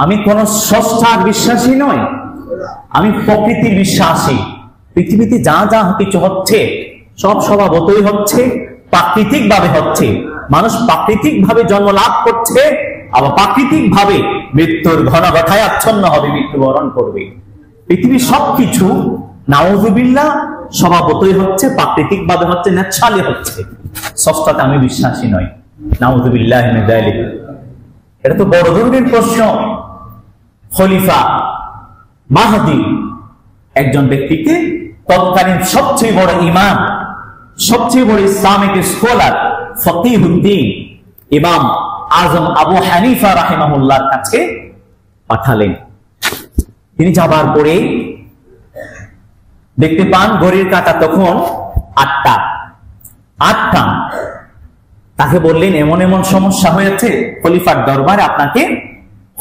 আমি কোন স্রষ্টার বিশ্বাসী নই, আমি প্রকৃতির বিশ্বাসী। পৃথিবীতে যা যা কিছু হচ্ছে সব স্বভাবতই হচ্ছে, প্রাকৃতিক ভাবে হচ্ছে। মানুষ প্রাকৃতিক ভাবে জন্ম লাভ করছে, আবার প্রাকৃতিক ভাবে মৃত্যুর ঘনঘটায় আচ্ছন্ন হবে, মৃত্যুবরণ করবে। পৃথিবীর সবকিছু নাউযুবিল্লাহ স্বভাবতই হচ্ছে, প্রাকৃতিক ভাবে হচ্ছে, ন্যাচারালি হচ্ছে। স্রষ্টাতে আমি বিশ্বাসী নই, নাউযুবিল্লাহি মিন যালিক। এটা তো বড় ধরনের প্রশ্ন। খলিফা মাহদি একজন ব্যক্তিকে, তৎকালীন সবচেয়ে বড় ইমাম, সবচেয়ে বড় ইসলামিক স্কলার, ফকিহুদ্দিন ইমাম আজম আবু হানিফা রাহিমাহুল্লাহর কাছে পাঠালেন। তিনি যাবার পরে দেখতে পান ঘড়ির কাঁটা তখন 8টা। তাকে বললেন, এমন এমন সমস্যা হয়েছে খলিফার দরবারে, আপনাকে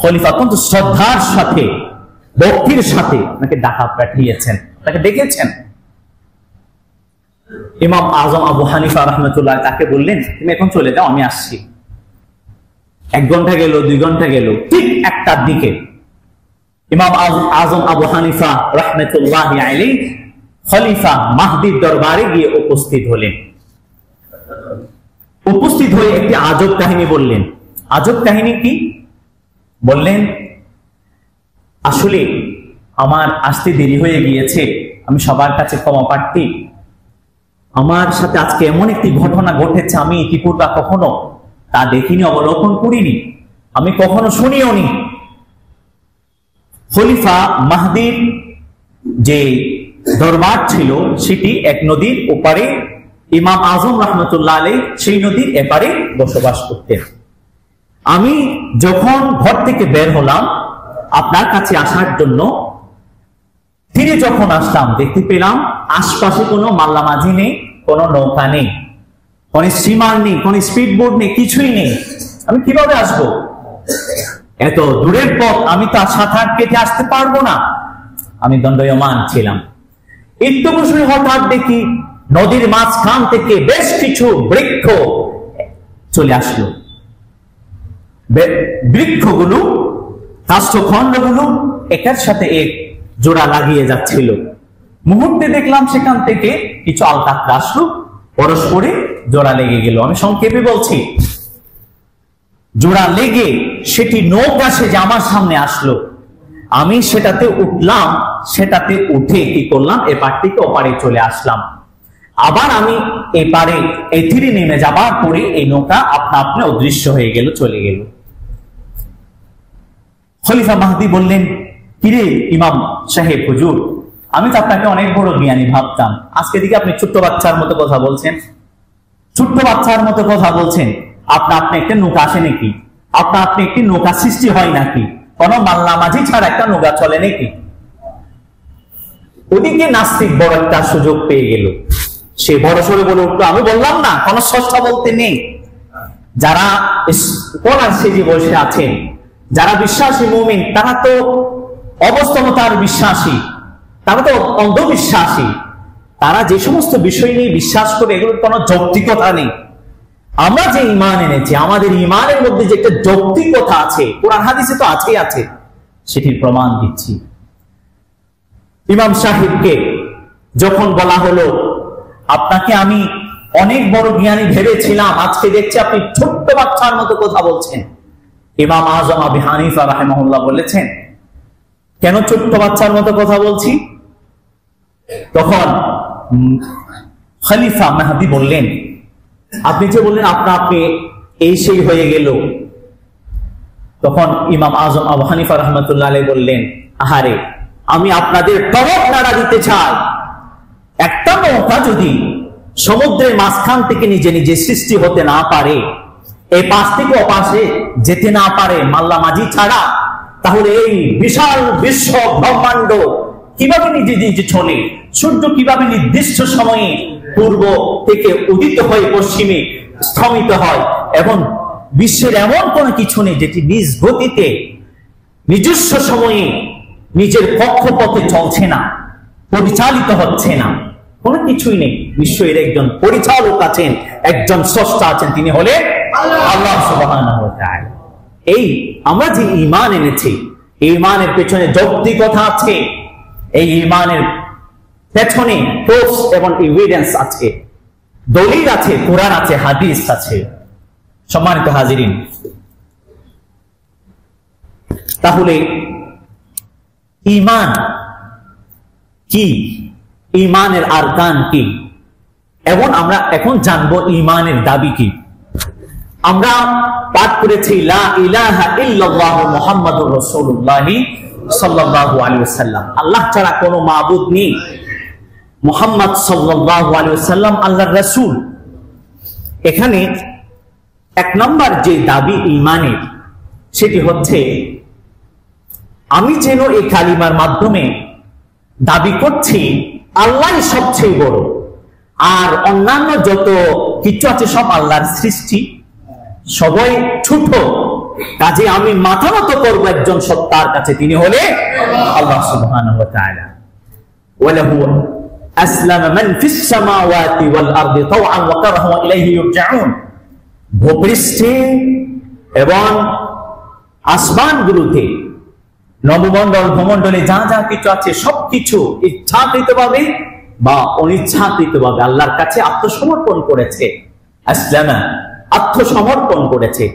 খলিফা কিন্তু শ্রদ্ধার সাথে ভক্তির সাথে আপনাকে ডাকা পাঠিয়েছেন, তাকে ডেকেছেন। ইমাম আজম আবু হানিফা রাহমাতুল্লাহ তাকে বললেন, তুমি এখন চলে যাও, আমি আসছি। 1 ঘন্টা গেল, 2 ঘন্টা গেল, ঠিক 1টার দিকে ইমাম আজম আবু হানিফা রাহমাতুল্লাহ আলাইহি খলিফা মাহদির দরবারে গিয়ে উপস্থিত হলেন। উপস্থিত হয়ে একটি আজব কাহিনী বললেন। আজব কাহিনী কি? বললেন, আসলে আমার আসতে দেরি হয়ে গিয়েছে, আমি সবার কাছে ক্ষমা প্রার্থী। আমার সাথে আজকে এমন একটি ঘটনা ঘটেছে, আমি ইতিপূর্বে কখনো তা দেখিনি, অবলোকন করিনি, আমি কখনো শুনিও নি। খলিফা মাহদির যে দরবার ছিল সেটি এক নদীর ওপারে, ইমাম আজম রাহমাতুল্লাহ আলাইহি সেই নদীর এপারে বসবাস করতেন। আমি যখন ঘর থেকে বের হলাম আপনার কাছে আসার জন্য, ফিরে যখন আসলাম দেখতে পেলাম আশপাশে কোনো মাল্লামাঝি নেই, কোনো নৌকা নেই, কোনো স্টিমার নেই, কোনো স্পিড বোট নেই, কিছুই নেই। আমি কিভাবে আসবো? এত দূরের পথ, আমি তো সাঁতার কেটে আসতে পারবো না। আমি দণ্ডায়মান ছিলাম। একটু বসে হঠাৎ দেখি নদীর মাঝখান থেকে বেশ কিছু বৃক্ষ চলে আসলো। বৃক্ষগুলো, কাষ্ঠখণ্ডগুলো একের সাথে এক জোড়া লাগিয়ে যাচ্ছিল। মুহূর্তে দেখলাম সেখান থেকে কিছু আলকাতরা আসলো, পরস্পরে জোড়া লেগে গেল। আমি সংক্ষেপে বলছি, জোড়া লেগে সেটি নৌকা সে যে আমার সামনে আসলো, আমি সেটাতে উঠলাম। সেটাতে উঠে কি করলাম, এপার থেকে ওপারে চলে আসলাম। আবার আমি এপারে এথিরে নেমে যাবার পরে এই নৌকা আপনা আপনি অদৃশ্য হয়ে গেল, চলে গেল। খলিফা মাহদি বললেন, কিরে ইমাম সাহেব হুজুর, আমি তো আপনাকে অনেক বড় জ্ঞানী ভাবতাম, আজকে দিকে আপনি ছোট্ট বাচ্চার মতো কথা বলছেন, ছোট্ট বাচ্চার মতো কথা বলছেন। আপনা আপনি একটা নৌকা আসে নাকি? আপনা আপনি একটি নৌকা সৃষ্টি হয় নাকি? কোন মাল্লামাঝি ছাড়া একটা নৌকা চলে নাকি? ওদিকে নাস্তিক বড় একটা সুযোগ পেয়ে গেল। সে বড় সড়ে বলে উঠলো, আমি বললাম না কোন স্রষ্টা বলতে নেই। যারা স্কলার সেজে বসে আছেন, যারা বিশ্বাসী মুমিন, তারা তো অবস্থানতার বিশ্বাসী, তারা তো অন্ধবিশ্বাসী। তারা যে সমস্ত বিষয় নিয়ে বিশ্বাস করে এগুলোর কোনো যৌক্তিকতা নেই। আমরা যে ঈমান এনেছি, আমাদের ঈমানের মধ্যে যে একটা যৌক্তিকতা আছে, কোরআন হাদিসে তো আছেই আছে, সেটির প্রমাণ দিচ্ছি। ইমাম সাহেবকে যখন বলা হলো, আপনাকে আমি অনেক বড় জ্ঞানী ভেবেছিলাম, আজকে দেখছি আপনি ছোট্ট বাচ্চার মতো কথা বলছেন। ইমাম আজম আবু হানিফা রাহিমাহুল্লাহ বলেছেন, কেন ছোট্ট বাচ্চার মতো কথা বলছি? তখন খলিফা মাহদি বললেন, আপনি যে বললেন আপনা আপনি এই সেই হয়ে গেল। তখন ইমাম আজম আবু হানিফা রাহমাতুল্লাহ আলাইহি বললেন, আহারে, আমি আপনাদের তরফ নাড়া দিতে চাই। একটা নৌকা যদি সমুদ্রের মাঝখান থেকে নিজে নিজে সৃষ্টি হতে না পারে, এই পাশ থেকে অপাশে যেতে না পারে মাল্লামাঝি ছাড়া, তাহলে এই বিশাল বিশ্ব ব্রহ্মাণ্ড কিভাবে নিজে নিজে চলে? সূর্য কিভাবে নির্দিষ্ট সময়ে পূর্ব থেকে উদিত হয়ে পশ্চিমে স্থমিত হয়, এবং বিশ্বের এমন কোনো কিছু নেই যেটি নিজ গতিতে নিজস্ব সময়ে নিজের কক্ষপথে চলছে না, পরিচালিত হচ্ছে না, কোনো কিছুই নেই। বিশ্বের একজন পরিচালক আছেন, একজন স্রষ্টা আছেন, তিনি হলেন আল্লাহ সুবহানাহু ওয়া তাআলা। এই আমরা যে ঈমান এনেছি, এই ঈমানের পেছনে যৌক্তিকতা আছে, এই ঈমানের পেছনে প্রুফ এবং এভিডেন্স আছে, দলিল আছে, কোরআন আছে, হাদিস আছে। সম্মানিত হাজিরিন, তাহলে ঈমান কি, ঈমানের আরকান কি, এবং আমরা এখন জানবো ঈমানের দাবি কি। আমরা পাঠ করেছি লা ইলাহা ইল্লাল্লাহ মুহাম্মাদুর রাসূলুল্লাহ সাল্লাল্লাহু আলাইহি ওয়াসাল্লাম, আল্লাহ ছাড়া কোনো মাবুদ নেই, মুহাম্মদ সাল্লাল্লাহু আলাইহি ওয়াসাল্লাম আল্লাহর রাসূল। এখানে এক নম্বর যে দাবি ঈমানের, সেটি হচ্ছে আমি যেন এই কালিমার মাধ্যমে দাবি করছি আল্লাহই সবচেয়ে বড়, আর অন্যান্য যত কিছু আছে সব আল্লাহর সৃষ্টি, সবাই ছোট, কাজে আমি মাথা নত করবো একজন সত্তার কাছে, তিনি হলে আল্লাহ সুবহানাহু ওয়া তাআলা। ওয়ালাহু আসলামা মান ফিস সামাওয়াতি ওয়াল আরদি তাওআন ওয়া কারহা ওয়া ইলাইহি ইউরজাউন। ভূপৃষ্ঠে এবং আসমানগুলোতে, নবমণ্ডল ভূমণ্ডলে যা যা কিছু আছে সবকিছু ইচ্ছাকৃতভাবে বা অনিচ্ছাকৃতভাবে আল্লাহর কাছে আত্মসমর্পণ করেছে। আসলামা, আত্মসমর্পণ করেছে।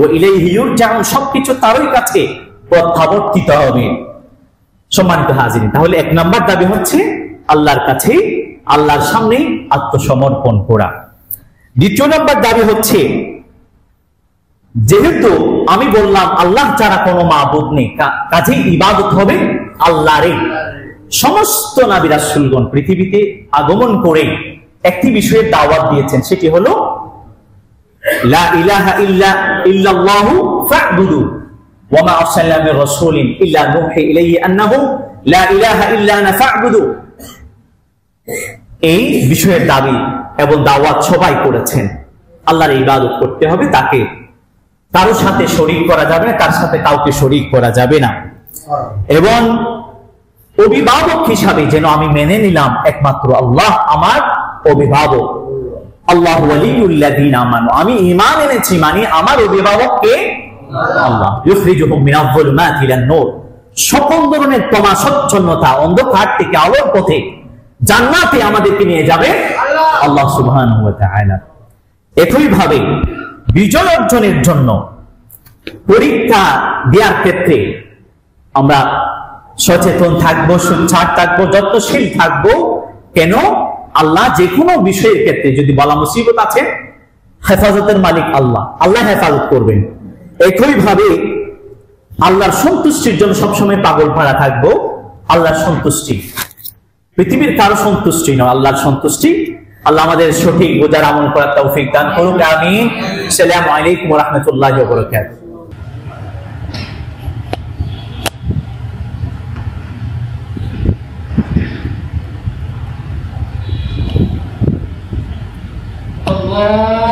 ও ইলাইহি ইউরজাউন, সবকিছু তারই কাছে প্রত্যাবর্তিত হবে। সম্মানিত হাজিরিন, তাহলে এক নম্বর দাবি হচ্ছে আল্লাহর কাছে, আল্লাহর সামনে আত্মসমর্পণ করা। দ্বিতীয় নম্বর দাবি হচ্ছে, যেহেতু আমি বললাম আল্লাহ ছাড়া কোনো মাবুদ নেই, কাজে ইবাদত হবে আল্লাহরই। সমস্ত নবী রাসূলগণ পৃথিবীতে আগমন করে একটি বিষয়ে দাওয়াত দিয়েছেন, সেটি হলো লা ইলাহা ইল্লাল্লাহু ফা'বুদু ওয়া মা আরসালনা মির রাসূলিন ইল্লা নূহি ইলাইহি আন্নাহু লা ইলাহা ইল্লা আনা ফা'বুদু। এই বিষয়ের দাবি এবং দাওয়াত সবাই করেছেন। আল্লাহর ইবাদত করতে হবে, তাকে কারোর সাথে শরীক করা যাবে না, তার সাথে কাউকে শরীক করা যাবে না। এবং অভিভাবক হিসাবে যেন আমি মেনে নিলাম একমাত্র আল্লাহ আমার অভিভাবক। আল্লাহ ওয়ালিউল্লাযীনা আমানু, আমি ঈমান এনেছি মানে আমার অভিভাবককে আল্লাহ। ইউখরিজুহুম মিনাজ যুলুমাতি ইলান নূর, সকল ধরনের তমাশচ্ছন্নতা, অন্ধকার থেকে আলোর পথে জান্নাতে আমাদেরকে নিয়ে যাবে আল্লাহ সুবহানাহু ওয়া তাআলা। একই ভাবে বিজয় অর্জনের জন্য পরীক্ষা দেওয়ার ক্ষেত্রে আমরা সচেতন থাকবো, সোচ্চার থাকবো, যত্নশীল থাকবো। কেন? আল্লাহ যে কোনো বিষয়ের ক্ষেত্রে যদি বলা মুসিবত আছে, হেফাজতের মালিক আল্লাহ, আল্লাহ হেফাজত করবেন। একই ভাবে আল্লাহর সন্তুষ্টির জন্য সবসময় পাগল পাড়া থাকবো। আল্লাহর সন্তুষ্টি, পৃথিবীর কারো সন্তুষ্টি নয়, আল্লাহর সন্তুষ্টি। আল্লাহ আমাদের সঠিক বোঝার আমল করার তৌফিক দান করুক, আমিন। আসসালামু আলাইকুম ওয়া রাহমাতুল্লাহি ওয়া বারাকাতুহু।
Allah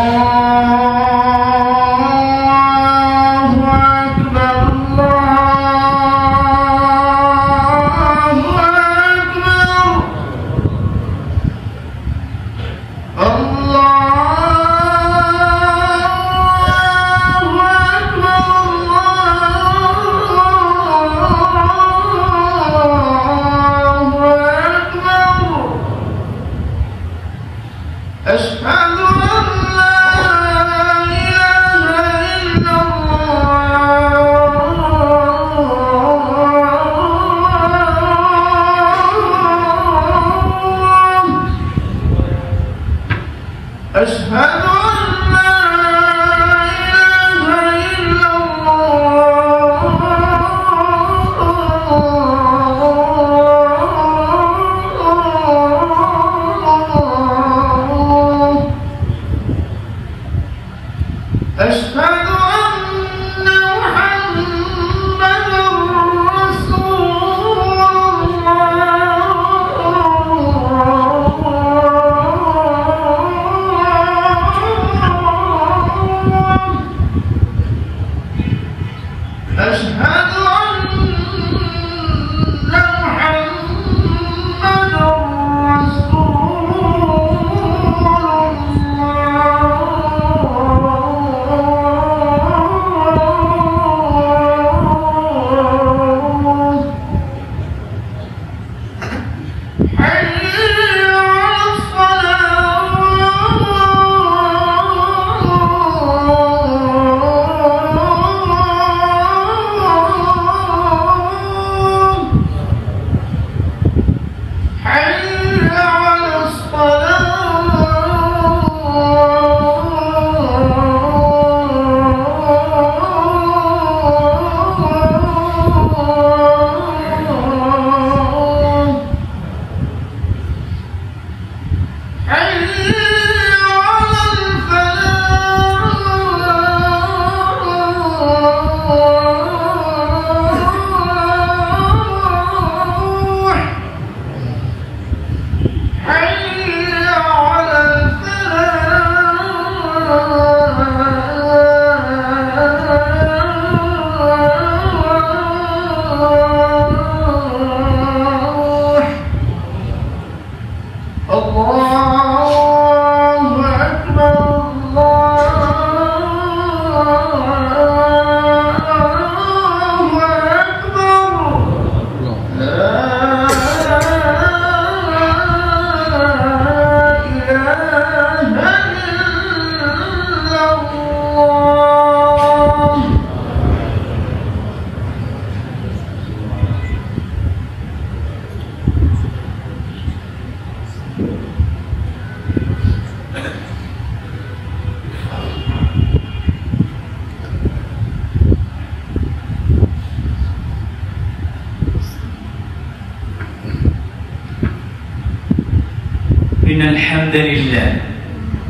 إن الحمد لله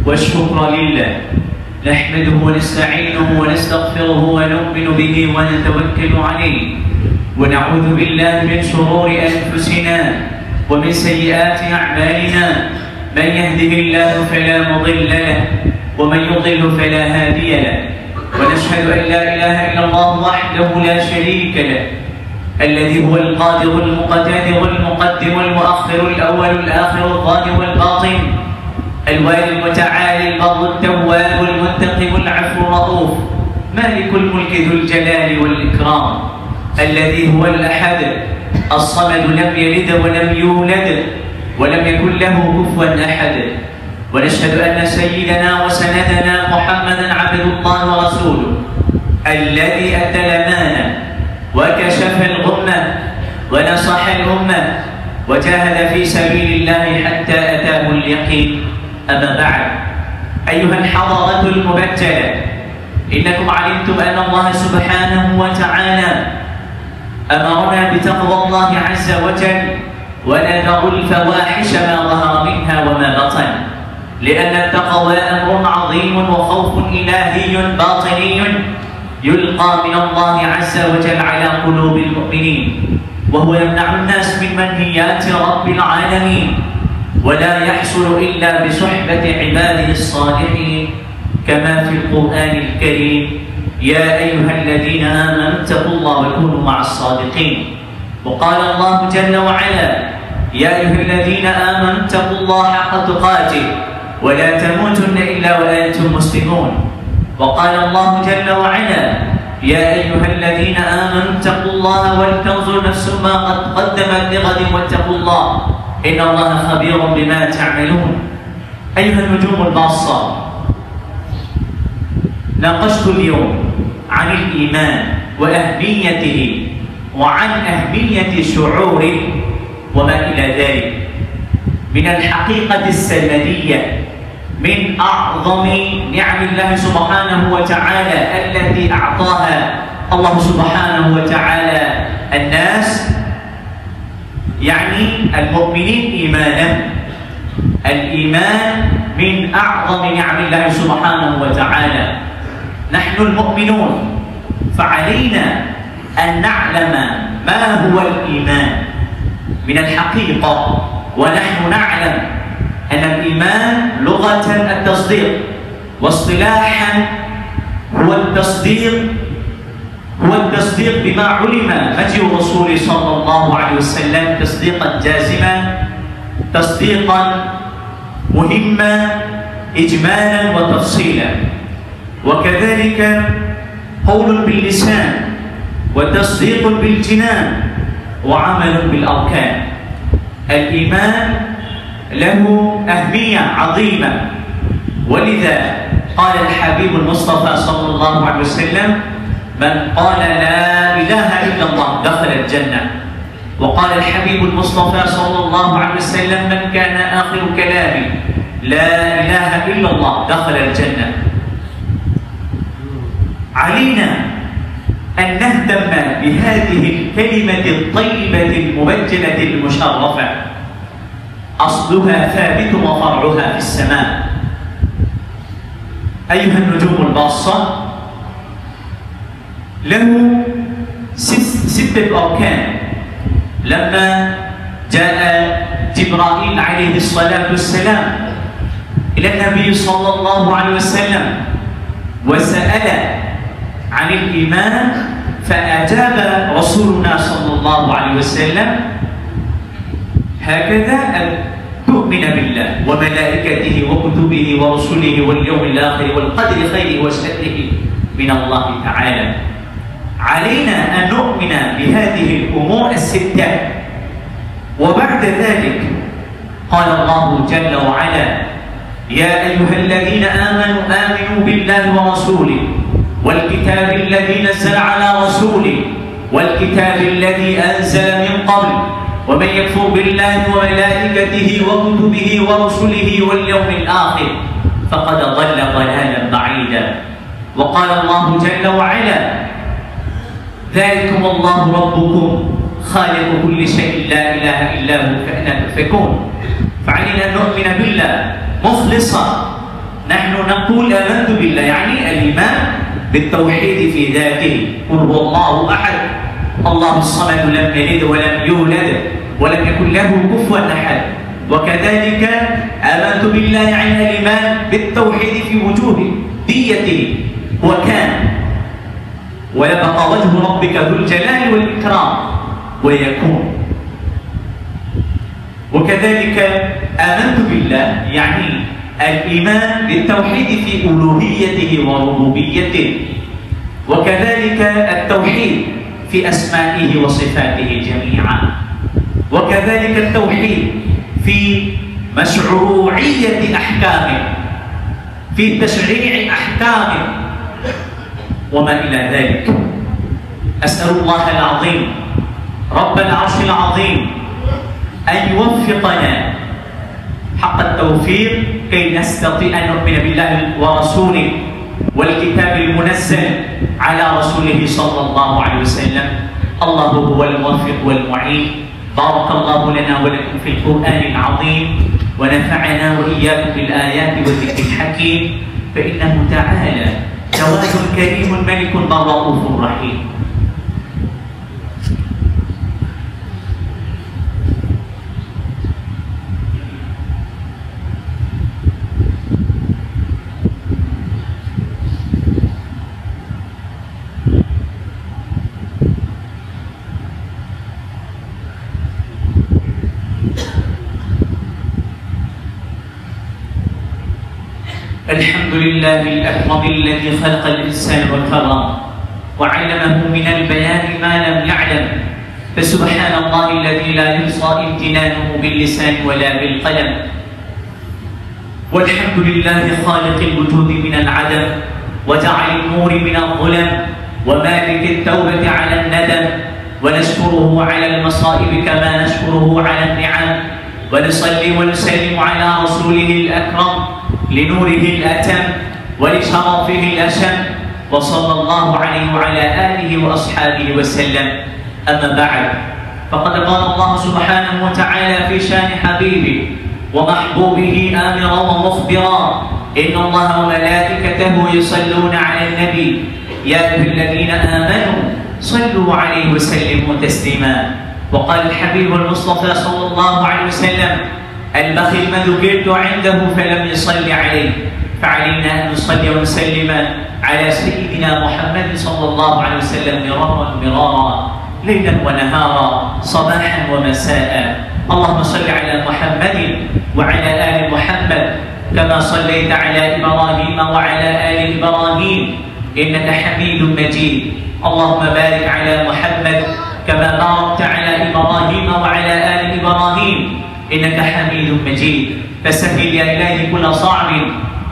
والشكر لله نحمده ونستعينه ونستغفره ونؤمن به ونتوكل عليه ونعوذ بالله من شرور أنفسنا ومن سيئات أعمالنا من يهده الله فلا مضل له ومن يضل فلا هادي له ونشهد أن لا إله إلا الله وحده لا شريك له الذي هو القادر المقتدر المقدم المؤخر الأول الآخر الظاهر والباطن الوالي المتعالي البر التواب المنتقم العفو الرؤوف مالك الملك ذو الجلال والإكرام الذي هو الأحد الصمد لم يلد ولم يولد ولم يكن له كفوا أحد ونشهد أن سيدنا وسندنا محمدا عبد الله ورسوله الذي أدى الأمانة وكشف الغمة ونصح الأمة وجاهد في سبيل الله حتى أتاه اليقين أما بعد أيها الحضرة المبجلة إنكم علمتم أن الله سبحانه وتعالى أمرنا بتقوى الله عز وجل ونذر الفواحش ما ظهر منها وما بطن لأن التقوى أمر عظيم وخوف إلهي باطني يلقى من الله عز وجل على قلوب المؤمنين وهو يمنع الناس من منهيات رب العالمين ولا يحصل إلا بصحبة عباده الصالحين كما في القرآن الكريم يا أيها الذين آمنوا اتقوا الله وكونوا مع الصادقين وقال الله جل وعلا يا أيها الذين آمنوا اتقوا الله حق تقاته ولا تموتن إلا وأنتم مسلمون وقال الله جل وعلا يا أيها الذين آمنوا اتقوا الله ولتنظر نفس ما قد قدمت لغد واتقوا الله إن الله خبير بما تعملون أيها النجوم الباصة ناقشت اليوم عن الإيمان وأهميته وعن أهمية شعوره وما إلى ذلك من الحقيقة السلمية من أعظم نعم الله سبحانه وتعالى التي أعطاها الله سبحانه وتعالى الناس يعني المؤمنين إيمانا الإيمان من أعظم نعم الله سبحانه وتعالى نحن المؤمنون فعلينا أن نعلم ما هو الإيمان من الحقيقة ونحن نعلم أن الإيمان لغة التصديق واصطلاحا هو التصديق هو التصديق بما علم مجيء الرسول صلى الله عليه وسلم تصديقا جازما، تصديقا مهما إجمالا وتفصيلا، وكذلك قول باللسان وتصديق بالجنان وعمل بالأركان. الإيمان له أهمية عظيمة، ولذا قال الحبيب المصطفى صلى الله عليه وسلم: من قال لا إله إلا الله دخل الجنة. وقال الحبيب المصطفى صلى الله عليه وسلم: من كان آخر كلامه لا إله إلا الله دخل الجنة. علينا أن نهتم بهذه الكلمة الطيبة المبجلة المشرفة، أصلها ثابت وفرعها في السماء. أيها النجوم الباصة، له 6 أركان. لما جاء جبرائيل عليه الصلاة والسلام إلى النبي صلى الله عليه وسلم وسأل عن الإيمان، فأجاب رسولنا صلى الله عليه وسلم هكذا: أن تؤمن بالله وملائكته وكتبه ورسله واليوم الآخر والقدر خيره وشره من الله تعالى. علينا أن نؤمن بهذه الأمور ال6. وبعد ذلك قال الله جل وعلا: يا أيها الذين آمنوا آمنوا بالله ورسوله والكتاب الذي نزل على رسوله والكتاب الذي أنزل من قبل، ومن يكفر بالله وملائكته وكتبه ورسله واليوم الآخر فقد ضل ضلالا بعيدا. وقال الله جل وعلا: ذلكم الله ربكم خالق كل شيء لا إله إلا هو فأنا تؤفكون. فعلينا أن نؤمن بالله مخلصا. نحن نقول آمنت بالله، يعني الإيمان بالتوحيد في ذاته، قل هو الله أحد الله الصمد لم يلد ولم يولد ولم يكن له كفوا أحد. وكذلك آمنت بالله يعني الإيمان بالتوحيد في وجوه ديته وكان، ويبقى وجه ربك ذو الجلال والإكرام ويكون. وكذلك آمنت بالله يعني الإيمان بالتوحيد في ألوهيته وربوبيته، وكذلك التوحيد في أسمائه وصفاته جميعا، وكذلك التوحيد في مشروعية أحكامه، في تشريع أحكامه وما إلى ذلك. أسأل الله العظيم رب العرش العظيم أن يوفقنا حق التوفيق كي نستطيع أن نؤمن بالله ورسوله والكتاب المنزل على رسوله صلى الله عليه وسلم. الله هو الموفق والمعين. بارك الله لنا ولكم في القرآن العظيم، ونفعنا وإياكم بالآيات والذكر الحكيم، فإنه تعالى جواد كريم ملك بر رؤوف رحيم. الحمد لله الأكرم الذي خلق الإنسان وكرم وعلمه من البيان ما لم يعلم، فسبحان الله الذي لا يحصى امتنانه باللسان ولا بالقلم. والحمد لله خالق الوجود من العدم وجعل النور من الظلم ومالك التوبة على الندم، ونشكره على المصائب كما نشكره على النعم، ونصلي ونسلم على رسوله الأكرم لنوره الأتم ولشرفه الأشم، وصلى الله عليه وعلى آله وأصحابه وسلم. أما بعد، فقد قال الله سبحانه وتعالى في شان حبيبه ومحبوبه آمرا ومخبرا: إن الله وملائكته يصلون على النبي يا أيها الذين آمنوا صلوا عليه وسلموا تسليما. وقال الحبيب المصطفى صلى الله عليه وسلم: البخيل من ذكرت عنده فلم يصلي عليه، فعلينا أن نصلي ونسلم على سيدنا محمد صلى الله عليه وسلم مرارا ليلا ونهارا صباحا ومساء. اللهم صل على محمد وعلى آل محمد كما صليت على إبراهيم وعلى آل إبراهيم إنك حميد مجيد. اللهم بارك على محمد كما باركت على إبراهيم وعلى آل إبراهيم إنك حميد مجيد. فسهل يا إلهي كل صعب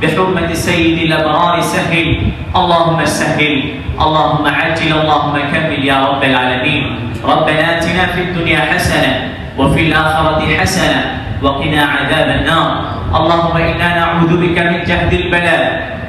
بحرمة سيد الأبرار سهل. اللهم سهل، اللهم عجل، اللهم كمل يا رب العالمين. ربنا آتنا في الدنيا حسنة وفي الآخرة حسنة وقنا عذاب النار. اللهم إنا نعوذ بك من جهد البلاء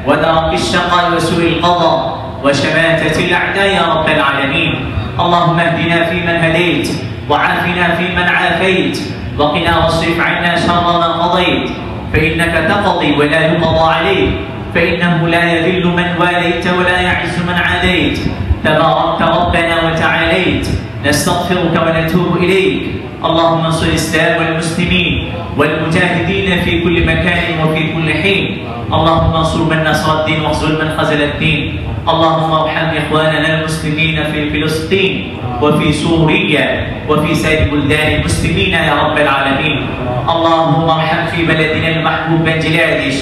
ودرك الشقاء وسوء القضاء وشماتة الأعداء يا رب العالمين. اللهم اهدنا فيمن هديت وعافنا فيمن عافيت وقنا واصرف عنا شر ما قضيت، فإنك تقضي ولا يقضى عليك، فإنه لا يذل من واليت ولا يعز من عاديت. تباركت ربنا وتعاليت، نستغفرك ونتوب إليك. اللهم انصر الإسلام والمسلمين والمجاهدين في كل مكان وفي كل حين. اللهم انصر من نصر الدين واخذل من خذل الدين. اللهم ارحم إخواننا المسلمين في فلسطين وفي سوريا وفي سائر بلدان المسلمين يا رب العالمين. اللهم ارحم في بلدنا المحبوب بنجلاديش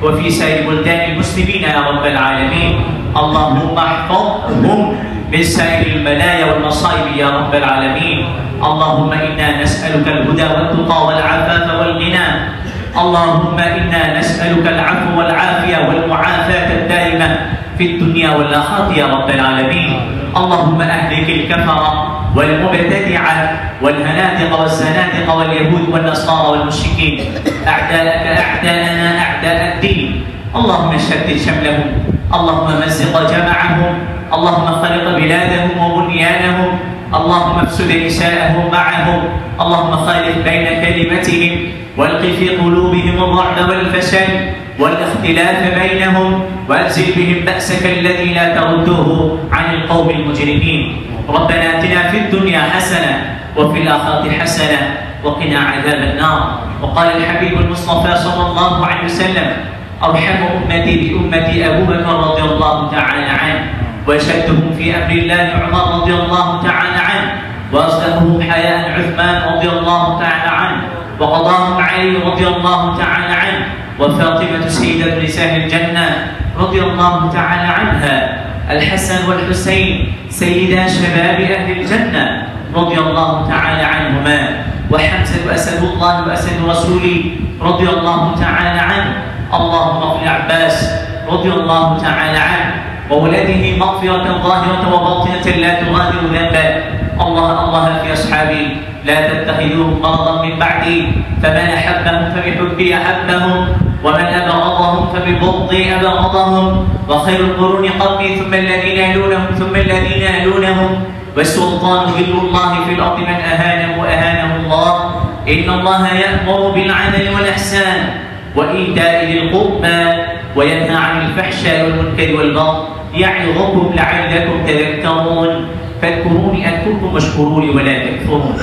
وفي سائر بلدان المسلمين يا رب العالمين. اللهم احفظهم من سائر البلايا والمصائب يا رب العالمين. اللهم إنا نسألك الهدى والتقى والعفاف والغنى. اللهم إنا نسألك العفو والعافية والمعافاة الدائمة في الدنيا والآخرة يا رب العالمين. اللهم أهلك الكفرة والمبتدعة والهنادق والزنادق واليهود والنصارى والمشركين، أعداءك أعداءنا أعداء الدين. اللهم شتت شملهم، اللهم مزق جمعهم، اللهم خلق بلادهم وبنيانهم، اللهم افسد نساءهم معهم، اللهم خالف بين كلمتهم والق في قلوبهم الرعب والفساد والاختلاف بينهم، وانزل بهم بأسك الذي لا تردوه عن القوم المجرمين. ربنا اتنا في الدنيا حسنة وفي الآخرة حسنة وقنا عذاب النار. وقال الحبيب المصطفى صلى الله عليه وسلم: أرحم أمتي بأمتي أبو بكر رضي الله تعالى عنه، وأشدهم في أمر الله عمر رضي الله تعالى عنه، وأصدقهم حياء عثمان رضي الله تعالى عنه، وقضاهم علي رضي الله تعالى عنه، وفاطمة سيدة نساء الجنة رضي الله تعالى عنها، الحسن والحسين سيدا شباب أهل الجنة رضي الله تعالى عنهما، وحمزة أسد الله وأسد رسوله رضي الله تعالى عنه. اللهم اغفر عباس رضي الله تعالى عنه وولده مغفرة ظاهرة وباطنة لا تغادر ذنبا. الله في أصحابي لا تتخذوهم مرضا من بعدي، فمن أحبهم فبحبي أحبهم، ومن أبغضهم فببغضي أبغضهم، وخير القرون قرني ثم الذين يلونهم ثم الذين يلونهم، والسلطان ظل الله في الأرض من أهانه أهانه الله. إن الله يأمر بالعدل والإحسان وإيتاء ذي القربى وينهى عن الفحشاء والمنكر والبغي يعظكم لعلكم تذكرون. فاذكروني أذكركم واشكروا لي ولا تكفرون.